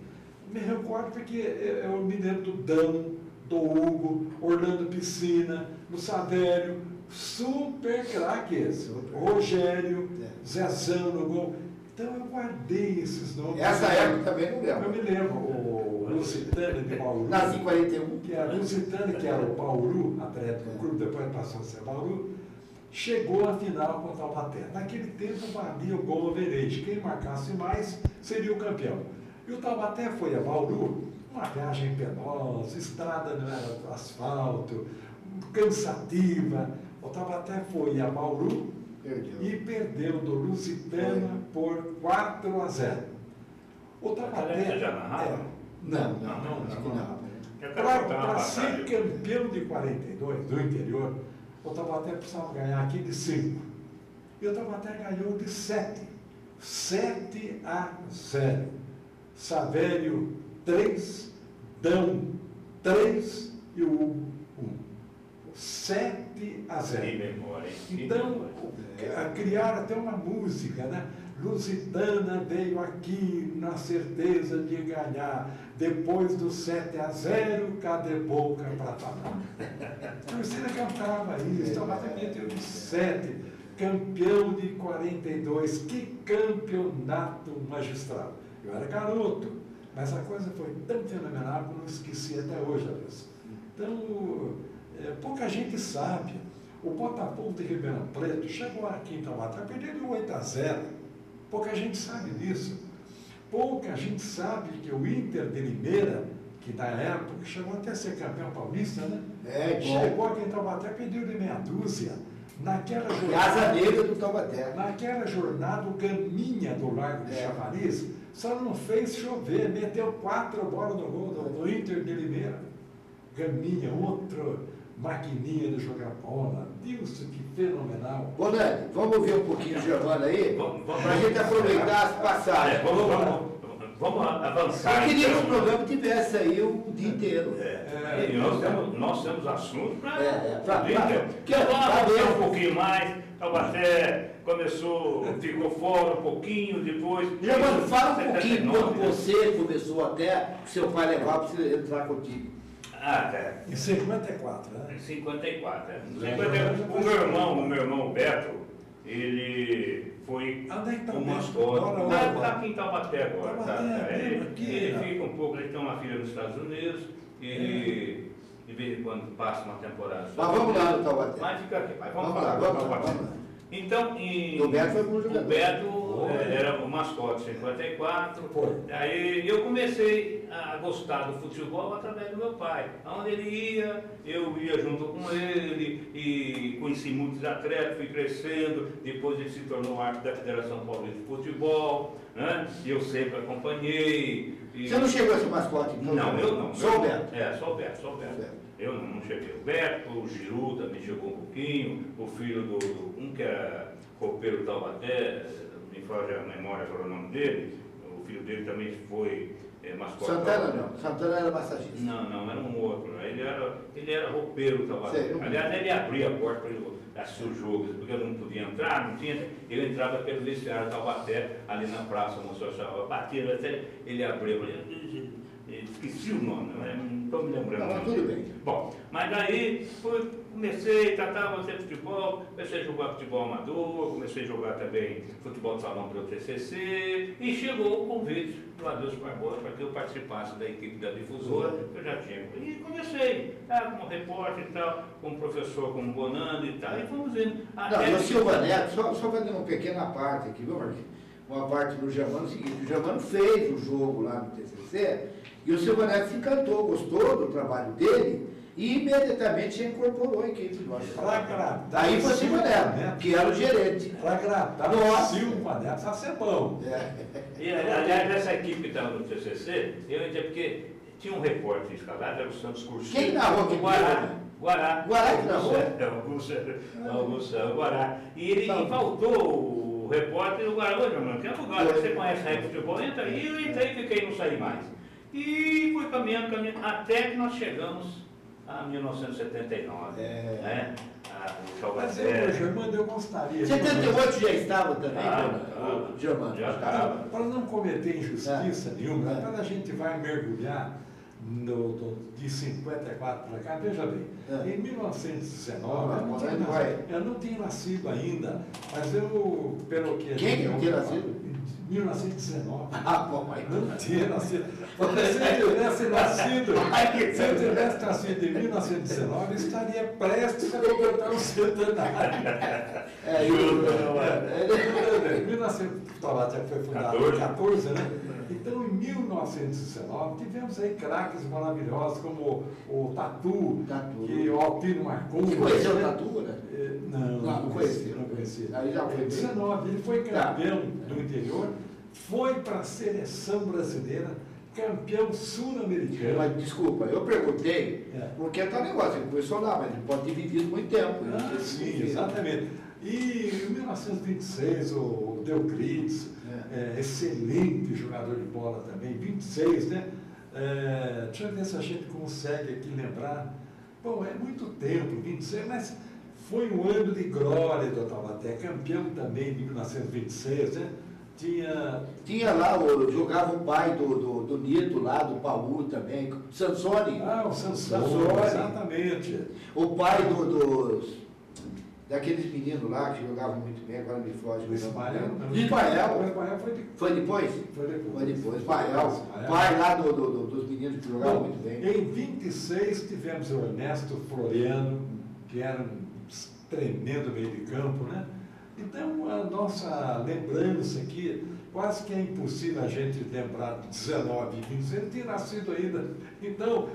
Speaker 9: Me recordo porque eu me lembro do Dão, do Hugo, Orlando Piscina, do Savério, super craques, Rogério, Zezão no gol. Então eu guardei esses nomes.
Speaker 8: Essa época também não lembro.
Speaker 9: Eu me lembro, o Lusitano de Bauru.
Speaker 8: Nasci em 41.
Speaker 9: Que era Lusitano, que era o Bauru, Atlético Clube, depois passou a ser Bauru, chegou à final contra o Taubaté. Naquele tempo valia o gol overage. Quem marcasse mais seria o campeão. E o Taubaté foi a Bauru, uma viagem penosa, estrada não era asfalto, cansativa. O Taubaté foi a Bauru e perdeu do Lusitana por 4-0. O Taubaté... Não. Para ser campeão de 42, do interior, o Taubaté precisava ganhar aqui de 5. E o Taubaté ganhou de 7. 7-0. Savério 3, Dão 3 e o Hugo 1. 7-0. Então, criaram até uma música, né? Lusitana veio aqui na certeza de ganhar. Depois do 7-0, cadê boca para falar? A torcida cantava isso, Taubaté meteu de 7, campeão de 42. Que campeonato magistral! Eu era garoto, mas a coisa foi tão fenomenal que eu não esqueci até hoje, Alice. Então, pouca gente sabe. O Botafogo de Ribeirão Preto chegou aqui em Taubaté, perdeu de 8-0. Pouca gente sabe disso. Pouca gente sabe que o Inter de Limeira, que na época chegou até a ser campeão paulista, né? Chegou aqui em Taubaté, perdeu de meia dúzia. Naquela jornada,
Speaker 8: Casa Negra do Taubaté.
Speaker 9: Naquela jornada, o Gaminha do Largo de Chavariz só não fez chover, meteu 4 bolas no gol do Inter de Limeira. Gaminha, outro maquininha de jogar bola. Deus, que fenomenal.
Speaker 8: Bonani, vamos ouvir um pouquinho o Germano aí? Para a gente aproveitar as passagens.
Speaker 10: Vamos avançar.
Speaker 8: Eu queria que o programa tivesse aí o dia inteiro.
Speaker 10: E nós temos assunto para o dia inteiro.
Speaker 8: Vamos
Speaker 10: avançar um pouquinho mais. Taubaté ficou fora um pouquinho, depois...
Speaker 8: Germano, fala um pouquinho quando você começou até seu pai levar para você entrar contigo.
Speaker 9: Em 54, né?
Speaker 10: Em 54, O meu irmão Beto, ele foi o mascote. Está aqui em Taubaté agora. Ele fica um pouco, ele tem uma filha nos Estados Unidos e de vez em quando passa uma temporada.
Speaker 8: Mas vamos lá no Taubaté.
Speaker 10: Mas fica aqui,
Speaker 8: vamos lá.
Speaker 10: Então,
Speaker 8: o Beto foi muito
Speaker 10: o Beto era o mascote em 54. Aí eu comecei a gostar do futebol através do meu pai. Onde ele ia, eu ia junto com ele e conheci muitos atletas, fui crescendo. Depois ele se tornou árbitro da Federação Paulista de Futebol, né? E eu sempre acompanhei.
Speaker 8: Você não chegou a ser mascote? Então,
Speaker 10: não, eu não.
Speaker 8: Só o Beto?
Speaker 10: Só o Beto. Eu não cheguei. O Beto, o Giru também chegou um pouquinho, o filho do um que era copeiro do Taubaté, me foge a memória qual era o nome dele, o filho dele também foi mascote.
Speaker 8: Santana não, Santana era massagista.
Speaker 10: Não, era um outro. Ele era roupeiro do Taubaté. Aliás, ele abria a porta para ele assistir o jogo, porque eu não podia entrar, não tinha. Eu entrava pelo vestiário do Taubaté, ali na praça, o moço achava, batia, até ele abria, esqueci o nome, não estou me lembrando.
Speaker 8: Não, tudo bem.
Speaker 10: Bom, mas daí comecei, tratava de futebol, comecei a jogar futebol amador, comecei a jogar também futebol de salão pelo TCC, e chegou o convite do Adeus Barbosa para que eu participasse da equipe da difusora, que eu já tinha. E comecei, como repórter e tal, como professor, como Bonando e tal, e fomos indo.
Speaker 8: E o Silva Neto, só fazer uma pequena parte aqui, viu, Marquinhos? Uma parte do Germano, é o seguinte, o Germano fez o jogo lá no TCC, e o Silva Neto se encantou, gostou do trabalho dele e imediatamente se incorporou à equipe. Aí foi o Silva Neto, que era o gerente.
Speaker 9: Para agradar o Silva Neto, está ser bom.
Speaker 10: E, aliás, essa equipe que estava no TCC, eu entendi porque tinha um repórter escalado, era o Santos Cursinho.
Speaker 8: Quem narrou aqui?
Speaker 10: Guará
Speaker 8: que narrou?
Speaker 10: Augusto Guará. E ele faltou o repórter do Guará. Hoje, mano, tem lugar, você conhece a futebol, entra aí, eu entrei e fiquei, não saí mais. E fui caminhando, até que nós chegamos a 1979. Né?
Speaker 9: Mas eu, Germano, eu gostaria.
Speaker 8: 78 já estava também, Germano?
Speaker 10: Já estava.
Speaker 9: Para não cometer injustiça nenhuma, quando a gente vai mergulhar de 54 para cá, veja bem, em 1919, eu não tinha nascido ainda, mas eu, pelo que...
Speaker 8: Quem não tinha nascido?
Speaker 9: 1919.
Speaker 8: Bom, aí
Speaker 9: não tinha nascido. Se eu tivesse nascido em 1919, estaria prestes a completar o centenário. 1919 foi fundado em 14, né? Então, em 1919, tivemos aí craques maravilhosos como o Tatu, que o Altino Marconi.
Speaker 8: Você conheceu o Tatu, né?
Speaker 9: Não conhecia.
Speaker 8: Aí já foi
Speaker 9: 19, ele foi campeão do interior, foi para a seleção brasileira, campeão sul-americano.
Speaker 8: Mas desculpa, eu perguntei, porque tá negócio, ele começou lá, mas ele pode ter vivido muito tempo.
Speaker 9: Sim, exatamente. E em 1926, o Deuclides, excelente jogador de bola também, 26, né? Deixa eu ver se a gente consegue aqui lembrar. Bom, é muito tempo, 26, mas foi um ano de glória do Taubaté, campeão também de 1926, né?
Speaker 8: Tinha lá, jogava o pai do Nito lá, do Paulo também, Sansoni.
Speaker 9: O Sansoni, exatamente.
Speaker 8: O pai daqueles meninos lá que jogavam muito bem, agora me foge.
Speaker 9: O Ismael.
Speaker 8: Foi depois? Foi depois. Ismael, pai lá dos meninos que jogavam muito bem.
Speaker 9: Em 26 tivemos o Ernesto Floriano, que era um tremendo meio de campo, né? Então, a nossa lembrança aqui, quase que é impossível a gente lembrar de 19 e 20, ele tinha nascido ainda. Então,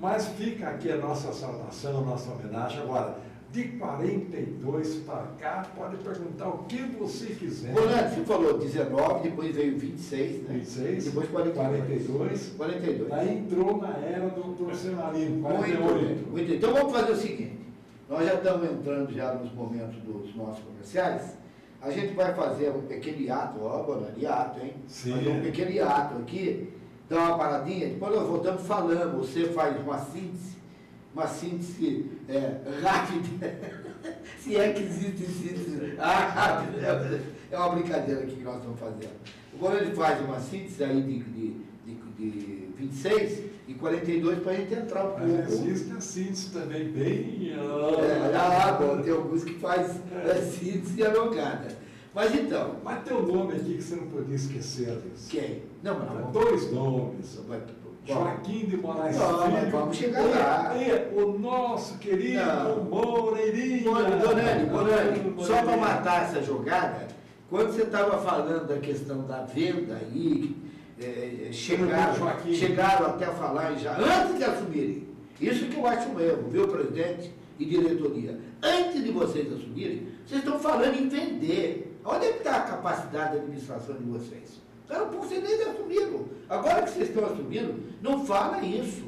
Speaker 9: mas fica aqui a nossa saudação, a nossa homenagem. Agora, de 42 para cá, pode perguntar o que você quiser.
Speaker 8: Bonatti, você falou 19, depois veio 26, né?
Speaker 9: 26,
Speaker 8: depois 42.
Speaker 9: 42. Daí entrou na era do Dr. Senarino,
Speaker 8: 48. Muito. Então vamos fazer o seguinte, nós já estamos entrando já nos momentos dos nossos comerciais, a gente vai fazer um pequeno hiato, ó, Bonatti, hiato, hein?
Speaker 9: Sim.
Speaker 8: Fazer um pequeno hiato aqui, dar uma paradinha, depois nós voltamos falando, você faz uma síntese rápida, se é que existe síntese rápida, é uma brincadeira aqui que nós estamos fazendo. Agora ele faz uma síntese aí de 26 e 42 para a gente entrar um pouco.
Speaker 9: Mas existe a síntese também bem...
Speaker 8: Bom, tem alguns que faz síntese alongada. Mas então...
Speaker 9: Mas tem um nome aqui que você não podia esquecer, Deus.
Speaker 8: Quem? Não, mas não.
Speaker 9: 2 nomes. Joaquim de Moraes Filho.
Speaker 8: Vamos chegar lá.
Speaker 9: O nosso querido Moreirinha.
Speaker 8: Bonani, só para matar essa jogada, quando você estava falando da questão da venda aí, chegaram até a falar já, antes de assumirem, isso que eu acho um erro, viu, presidente e diretoria? Antes de vocês assumirem, vocês estão falando em vender. Onde é que está a capacidade da administração de vocês? Então, vocês nem assumiram. Agora que vocês estão assumindo, não fala isso.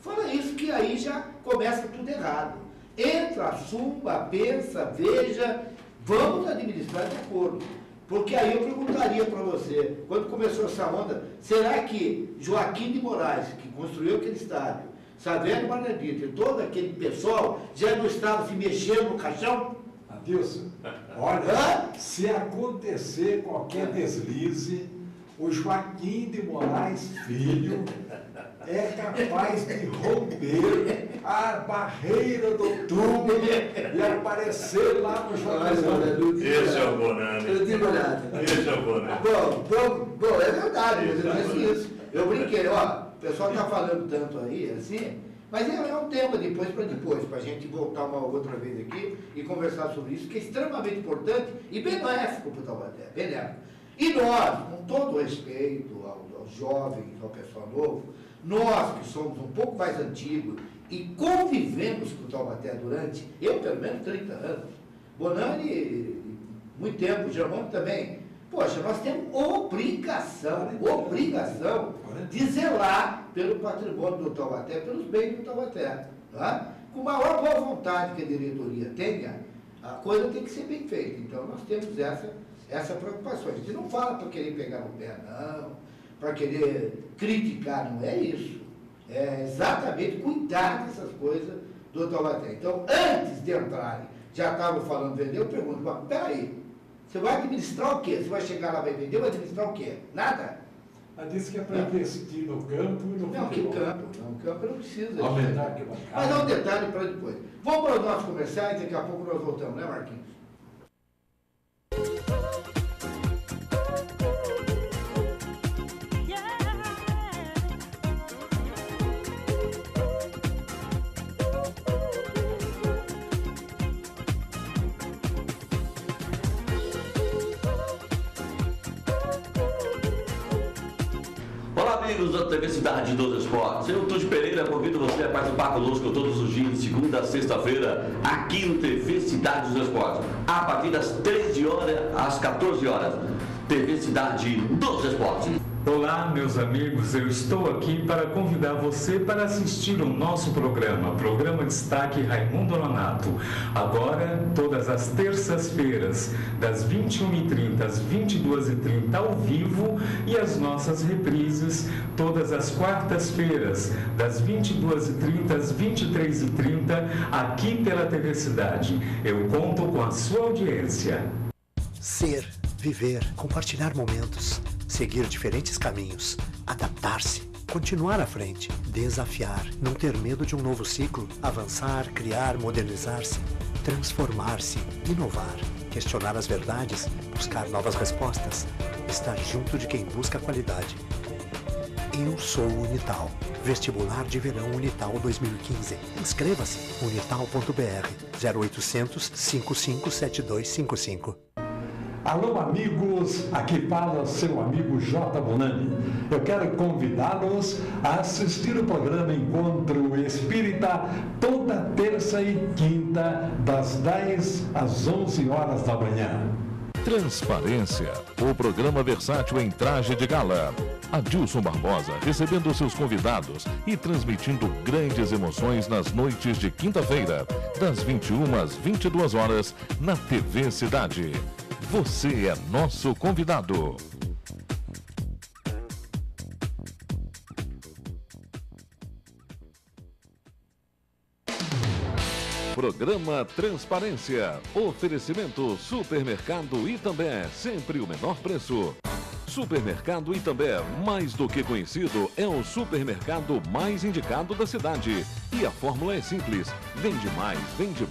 Speaker 8: Fala isso que aí já começa tudo errado. Entra, assuma, pensa, veja, vamos administrar de acordo. Porque aí eu perguntaria para você, quando começou essa onda, será que Joaquim de Moraes, que construiu aquele estádio, Saverio Margarita e todo aquele pessoal, já não estava se mexendo no caixão?
Speaker 9: Adilson, olha, se acontecer qualquer deslize, o Joaquim de Moraes Filho é capaz de romper a barreira do túmulo e aparecer lá no Joaquim.
Speaker 10: Esse é o Bonani.
Speaker 8: Eu digo nada.
Speaker 10: Esse é o Bonani.
Speaker 8: Bom, é verdade, mas eu disse isso. Eu brinquei, ó, o pessoal está falando tanto aí, assim, mas é um tema para a gente voltar uma outra vez aqui e conversar sobre isso, que é extremamente importante e benéfico para o Taubaté, benéfico. E nós, com todo o respeito aos jovens, ao pessoal novo, nós que somos um pouco mais antigos e convivemos com o Taubaté durante, eu pelo menos 30 anos, Bonani, muito tempo, Germano também, poxa, nós temos obrigação de zelar pelo patrimônio do Taubaté, pelos bens do Taubaté. Tá? Com a maior boa vontade que a diretoria tenha, a coisa tem que ser bem feita. Então nós temos essa preocupação. A gente não fala para querer pegar no pé, não, para querer criticar, não é isso. É exatamente cuidar dessas coisas do Taubaté. Então, antes de entrarem, já estavam falando vender, eu pergunto, mas peraí, você vai administrar o quê? Você vai chegar lá, vai vender, vai administrar o quê? Nada?
Speaker 9: Ela disse que é para investir no campo e no futebol.
Speaker 8: Não, que campo? Não, campo não precisa.
Speaker 9: Aumentar que
Speaker 8: mas dá um detalhe para depois. Vamos para os nossos comerciais, daqui a pouco nós voltamos, né, Marquinhos?
Speaker 4: Amigos da TV Cidade dos Esportes, eu, Tude Pereira, convido você a participar conosco todos os dias, de segunda a sexta-feira, aqui no TV Cidade dos Esportes, a partir das 13 horas às 14 horas. TV Cidade dos Esportes.
Speaker 11: Olá, meus amigos, eu estou aqui para convidar você para assistir o nosso programa Destaque Raimundo Nonato. Agora, todas as terças-feiras, das 21h30 às 22h30 ao vivo, e as nossas reprises todas as quartas-feiras, das 22h30 às 23h30, aqui pela TV Cidade. Eu conto com a sua audiência.
Speaker 6: Ser, viver, compartilhar momentos, seguir diferentes caminhos, adaptar-se, continuar à frente, desafiar, não ter medo de um novo ciclo, avançar, criar, modernizar-se, transformar-se, inovar, questionar as verdades, buscar novas respostas, estar junto de quem busca qualidade. Eu sou o Unital. Vestibular de Verão Unital 2015. Inscreva-se. unital.br 0800 557255.
Speaker 9: Alô, amigos, aqui fala seu amigo J. Bonani. Eu quero convidá-los a assistir o programa Encontro Espírita toda terça e quinta, das 10 às 11 horas da manhã.
Speaker 5: Transparência, o programa versátil em traje de gala. Adilson Barbosa recebendo seus convidados e transmitindo grandes emoções nas noites de quinta-feira, das 21 às 22 horas, na TV Cidade. Você é nosso convidado. Programa Transparência. Oferecimento Supermercado Itambé, sempre o menor preço. Supermercado Itambé, mais do que conhecido, é o supermercado mais indicado da cidade. E a fórmula é simples: vende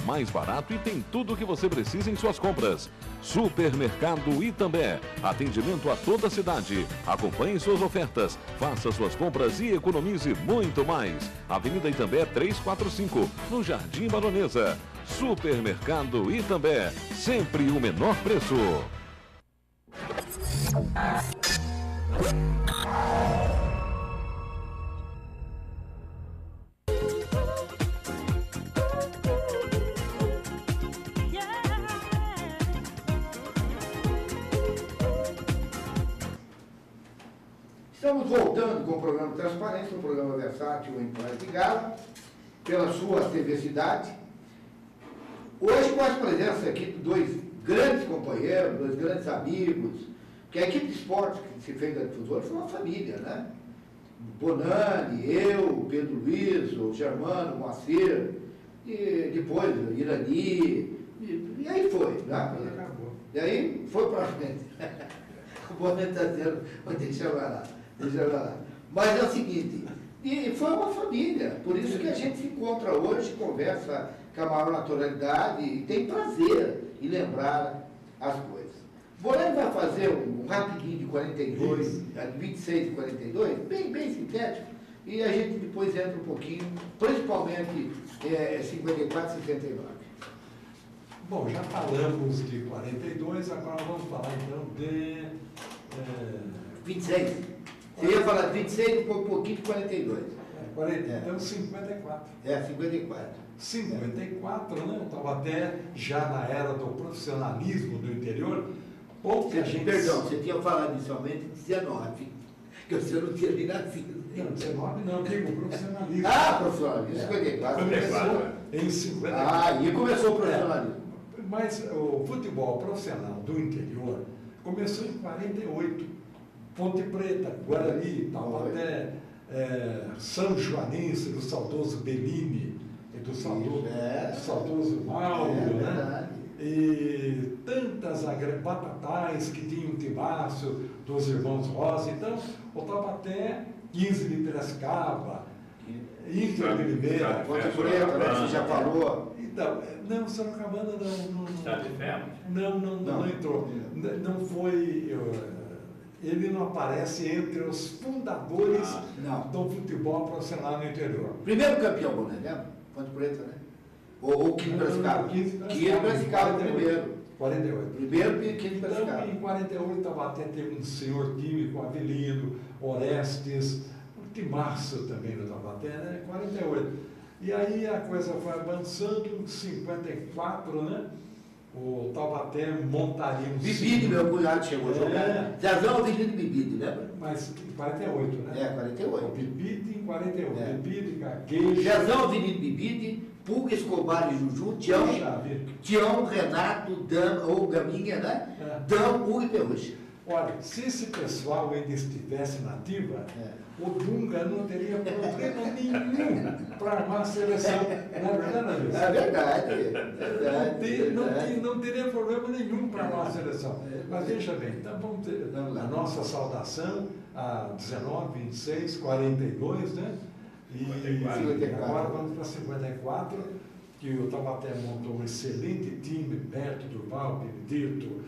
Speaker 5: mais barato e tem tudo o que você precisa em suas compras. Supermercado Itambé, atendimento a toda a cidade. Acompanhe suas ofertas, faça suas compras e economize muito mais. Avenida Itambé 345, no Jardim Baronesa. Supermercado Itambé, sempre o menor preço.
Speaker 8: Estamos voltando com o programa Transparência, um programa versátil em traje de gala, pela sua TV Cidade. Hoje com a presença aqui de dois grandes companheiros, dois grandes amigos, porque a equipe de esporte que se fez da Difusora foi uma família, né? Bonani, eu, Pedro Luiz, o Germano, o Moacir, e depois o Irani, e aí foi, né? E aí foi para frente. O momento está dizendo, deixa eu lá. Mas é o seguinte, e foi uma família, por isso que a gente se encontra hoje, conversa com a maior naturalidade e tem prazer em lembrar as coisas. Bonani vai fazer um rapidinho de 42, de 26 e 42, bem sintético, e a gente depois entra um pouquinho, principalmente 54 e 59.
Speaker 9: Bom, já falamos de 42, agora vamos falar então de...
Speaker 8: 26. Você ia falar de 26 e um pouquinho de 42.
Speaker 9: Então 54.
Speaker 8: 54.
Speaker 9: 54, né? Eu estava até já na era do profissionalismo do interior. Pouca gente...
Speaker 8: Perdão, você tinha falado inicialmente de 19, que você não tinha nem nascido.
Speaker 9: Não, 19 não, digo profissionalismo.
Speaker 8: Profissionalismo, 54.
Speaker 9: Começou em 54.
Speaker 8: E começou o profissionalismo.
Speaker 9: Mas o futebol profissional do interior começou em 48. Ponte Preta, Guarani, Taubaté, São Joanense, do saudoso Bellini, e do saudoso Mauro, né? E tantas Batatais que tinham um timaço dos irmãos Rosa. Então, o Taubaté, 15 de Piracicaba, Inter de Limeira,
Speaker 8: Ponte Preta, né? Você já falou.
Speaker 9: Então, não, Sorocabana não
Speaker 10: Está de ferro?
Speaker 9: Não entrou. Não foi... Ele não aparece entre os fundadores do futebol profissional no interior.
Speaker 8: Primeiro campeão, Bonani, né? Ponte Preta, né? Ou 15 Piracicaba. 15 Piracicaba primeiro.
Speaker 9: 48.
Speaker 8: Primeiro 15 Piracicaba.
Speaker 9: Então, em 48, Taubaté teve um senhor químico, Avelino, Orestes, um timaço também no Taubaté, né? 48. E aí a coisa foi avançando, em 54, né? O Taubaté montaria um...
Speaker 8: Bibide, meu cunhado chegou a jogar. Zezão Avenida Bibide, lembra?
Speaker 9: Mas em 48, né?
Speaker 8: 48.
Speaker 9: O Bibide em 48. Bibide, Gaguejo...
Speaker 8: Zezão Avenida Bibide, Pulga, Escobar e Juju, Tião, Renato, Dan, ou Gaminha, né? Dão, Hugo e Perrucha.
Speaker 9: Olha, se esse pessoal ainda estivesse na ativa, o Dunga não teria problema nenhum para armar a seleção. Não é verdade,
Speaker 8: verdade.
Speaker 9: Não teria problema nenhum para armar a seleção. Mas veja bem, então vamos ter a nossa saudação a 19, 26, 42, né? E agora vamos para 54, que o Taubaté montou um excelente time, Berto, Durval, Benedito,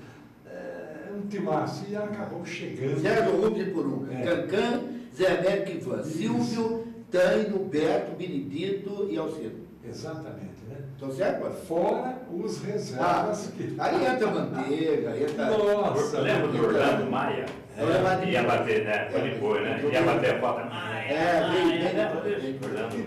Speaker 9: um timaço, e acabou chegando.
Speaker 8: Sérgio Rubens por um. Cancan, Zé Américo Ivan, Silvio, Taino, Berto, Benedito e Alcino.
Speaker 9: Exatamente, né?
Speaker 8: Tô certo, pai?
Speaker 9: Fora os reservas que...
Speaker 8: Aí entra manteiga, entra...
Speaker 9: Nossa!
Speaker 10: Lembra do Orlando Maia? Ia bater, né? Foi depois, né? Ia bater a foto.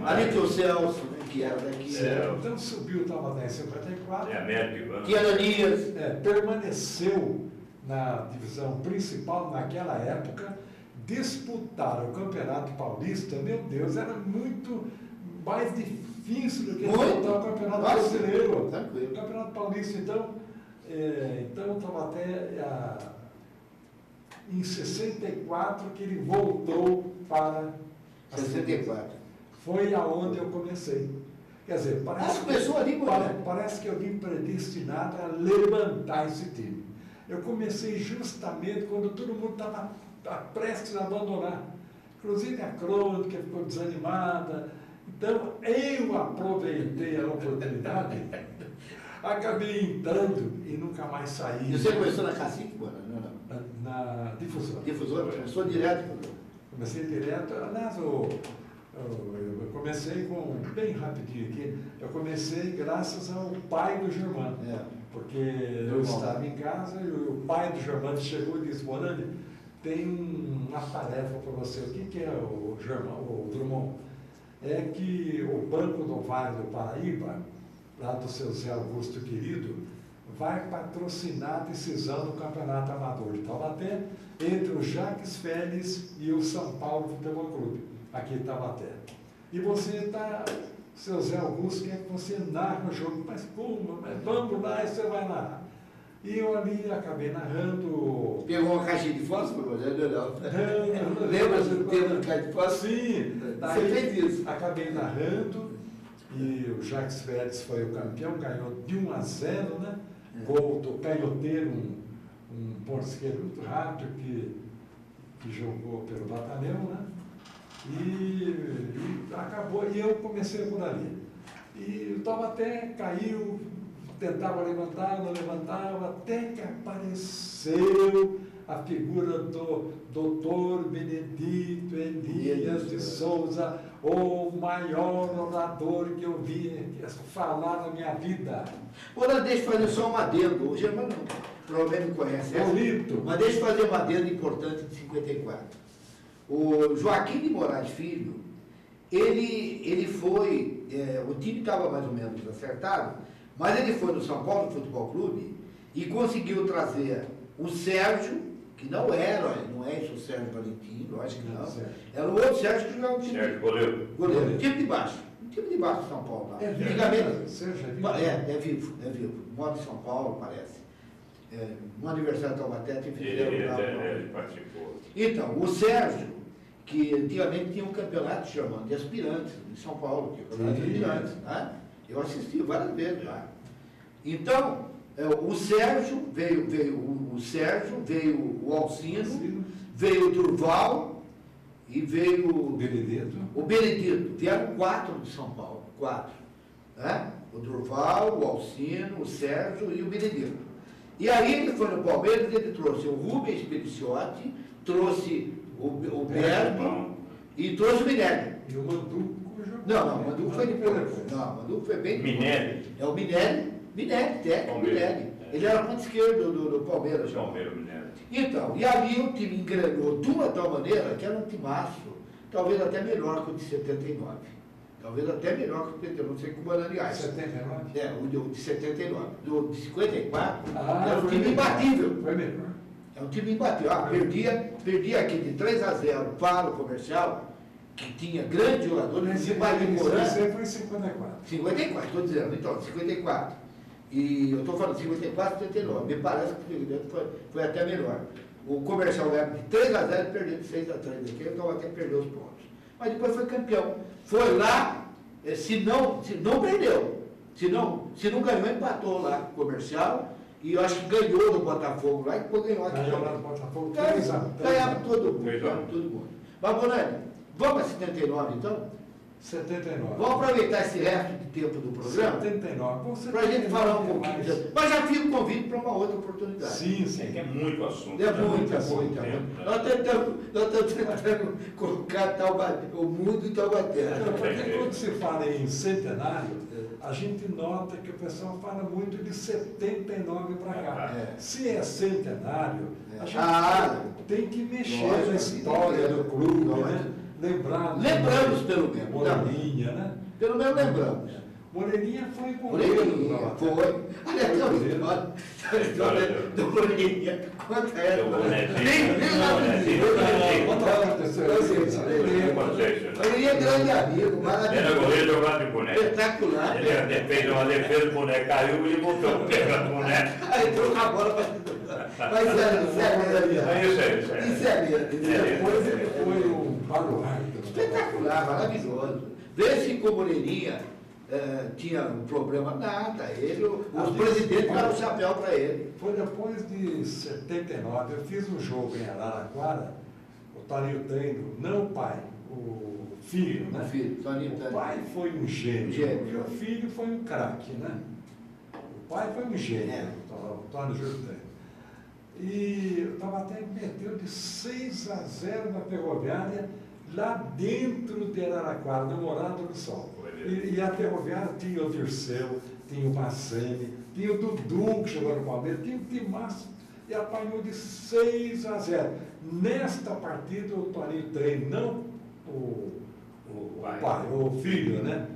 Speaker 8: Ali tem o Celso, que era daqui.
Speaker 9: Então subiu, estava em 54.
Speaker 10: É, América.
Speaker 8: Que Ananias.
Speaker 9: Permaneceu na divisão principal naquela época. Disputar o Campeonato Paulista, meu Deus, era muito mais difícil do que disputar o Campeonato Brasileiro.
Speaker 8: Tranquilo.
Speaker 9: O Campeonato Paulista, então Taubaté, em 64 que ele voltou para...
Speaker 8: 64.
Speaker 9: Foi aonde eu comecei. Quer dizer, parece que eu vim predestinado a levantar esse time. Eu comecei justamente quando todo mundo estava prestes a abandonar. Inclusive a crônica ficou desanimada. Então, eu aproveitei a oportunidade, acabei entrando e nunca mais saí.
Speaker 8: E você começou na Cacique, mano?
Speaker 9: Na Difusora.
Speaker 8: Difusora? Começou direto?
Speaker 9: Comecei direto. Aliás, eu comecei bem rapidinho aqui, eu comecei graças ao pai do Germano. Porque eu estava em casa e o pai do Germano chegou e disse: Morani, tem uma tarefa para você. O que é o Drummond? É que o Banco do Vale do Paraíba, lá do seu Zé Augusto querido, vai patrocinar a decisão do Campeonato Amador de Taubaté entre o Jacques Félix e o São Paulo Futebol Clube, aqui em Taubaté. E você está, seu Zé Augusto, quer que você narre o jogo. Mas como? Mas vamos lá e você vai narrar. E eu ali acabei narrando...
Speaker 8: Pegou uma caixinha de fósforo? Lembra do tempo de caixa de fósforo?
Speaker 9: Sim.
Speaker 8: Você fez isso.
Speaker 9: Acabei narrando e o Jacques Félix foi o campeão, ganhou de 1-0, né? Gol do canhoteiro, um ponto esquerdo muito rápido que jogou pelo batalhão, né? E acabou, e eu comecei por ali. E o Taubaté caiu, tentava levantar, não levantava, até que apareceu a figura do Dr. Benedito Elias de Souza, o maior orador que eu vi falar na minha vida.
Speaker 8: Agora deixa eu fazer só um adendo. O Germano provavelmente não conhece essa, mas deixa eu fazer um adendo importante de 54. O Joaquim de Moraes Filho, ele foi, o time estava mais ou menos acertado, mas ele foi no São Paulo Futebol Clube e conseguiu trazer o Sérgio, que não é isso o Sérgio Valentino, acho que não. Era o outro Sérgio que jogava o time.
Speaker 10: Sérgio Goleiro.
Speaker 8: Goleiro, time de baixo. O time de baixo de São Paulo. Lá. Antigamente.
Speaker 9: Sérgio é vivo?
Speaker 8: É vivo. Mora em São Paulo, parece. No aniversário de Taubaté,
Speaker 10: ele participou.
Speaker 8: Então, o Sérgio, que antigamente tinha um campeonato chamado de aspirantes, em São Paulo, que é o campeonato de aspirantes, né? Eu assisti várias vezes lá. Então, o Sérgio, veio o Alcino, veio o Durval e veio o Benedito. Vieram 4 de São Paulo, 4. Né? O Durval, o Alcino, o Sérgio e o Benedito. E aí ele foi no Palmeiras, ele trouxe o Rubens Periciotti, trouxe o Berto e trouxe o Minelli.
Speaker 9: E o Manduco jogou.
Speaker 8: Não, o Manduco foi depois. Não, o Manduco foi bem depois.
Speaker 10: Minelli.
Speaker 8: É o Minelli, técnico Minelli. Ele era ponto esquerdo do Palmeiras.
Speaker 10: Palmeiras, Minelli.
Speaker 8: Então, e ali o time engrenou de uma tal maneira que era um timaço, talvez até melhor que o de 79. Talvez até melhor que o de 79, não sei como era, aliás.
Speaker 9: 79?
Speaker 8: O de 79. O de 54 era um time imbatível.
Speaker 9: Foi melhor.
Speaker 8: É um time imbatível. Perdia aqui de 3-0 para o Comercial, que tinha grandes jogadores.
Speaker 9: Esse foi em 54.
Speaker 8: 54, estou dizendo. Então, 54. E eu estou falando 54, 79. Me parece que foi até melhor. O Comercial leva de 3-0 e perdeu de 6-3 aqui, então até perdeu os pontos. Mas depois foi campeão. Foi lá, se não perdeu. Se não ganhou, empatou lá com o Comercial. E eu acho que ganhou do Botafogo lá e depois ganhou aqui.
Speaker 9: Ganhou lá do Botafogo.
Speaker 8: Ganhava todo mundo. Mas, Bonani, vamos para 79 então?
Speaker 9: 79.
Speaker 8: Vamos aproveitar esse resto de tempo do programa?
Speaker 9: 79.
Speaker 8: Para a gente falar um pouquinho disso. Mas já fica o convite para uma outra oportunidade.
Speaker 9: Sim, sim.
Speaker 10: É que é muito assunto.
Speaker 8: É
Speaker 10: né?
Speaker 8: muito.
Speaker 10: Tempo,
Speaker 8: Nós estamos tentando colocar o mundo em Taubaté.
Speaker 9: Porque quando se fala em centenário, a gente nota que o pessoal fala muito de 79 para cá. Se é centenário, a gente tem que mexer na história do clube, né?
Speaker 8: Lembramos, pelo menos.
Speaker 9: Moreninha, né?
Speaker 8: Pelo menos lembramos.
Speaker 9: Moreninha foi goleiro.
Speaker 8: Moreninha, foi. Aliás, a história do Moreninha. Conta ela. Moreninha é grande amigo, maravilhoso.
Speaker 10: Era goleiro jogando de boneco.
Speaker 8: Espetacular.
Speaker 10: Ele fez uma defesa, o boneco caiu e voltou a pegar o boneco.
Speaker 8: Aí trocou a bola para... Mas isso é mesmo.
Speaker 9: Depois ele foi um baluarte.
Speaker 8: Espetacular, maravilhoso. Vê se com Moreninha tinha um problema, nada. Os presidentes deram o chapéu para ele.
Speaker 9: Foi depois de 79, eu fiz um jogo em Araraquara, o Toninho Tendo, não o pai, o filho, né?
Speaker 8: O filho, Toninho Tendo.
Speaker 9: O pai foi um gênio, e o filho foi um craque, né? O pai foi um gênio, o Toninho Júlio Tendo. E o Taubaté meteu de 6-0 na Ferroviária, lá dentro de Araraquara, no Morado do Sol. E a Ferroviária tinha o Dirceu, tinha o Massani, tinha o Dudu, que jogou no Palmeiras, tinha o Timaço, e apanhou de 6-0. Nesta partida, o Toninho Treino, não o pai, o filho, né?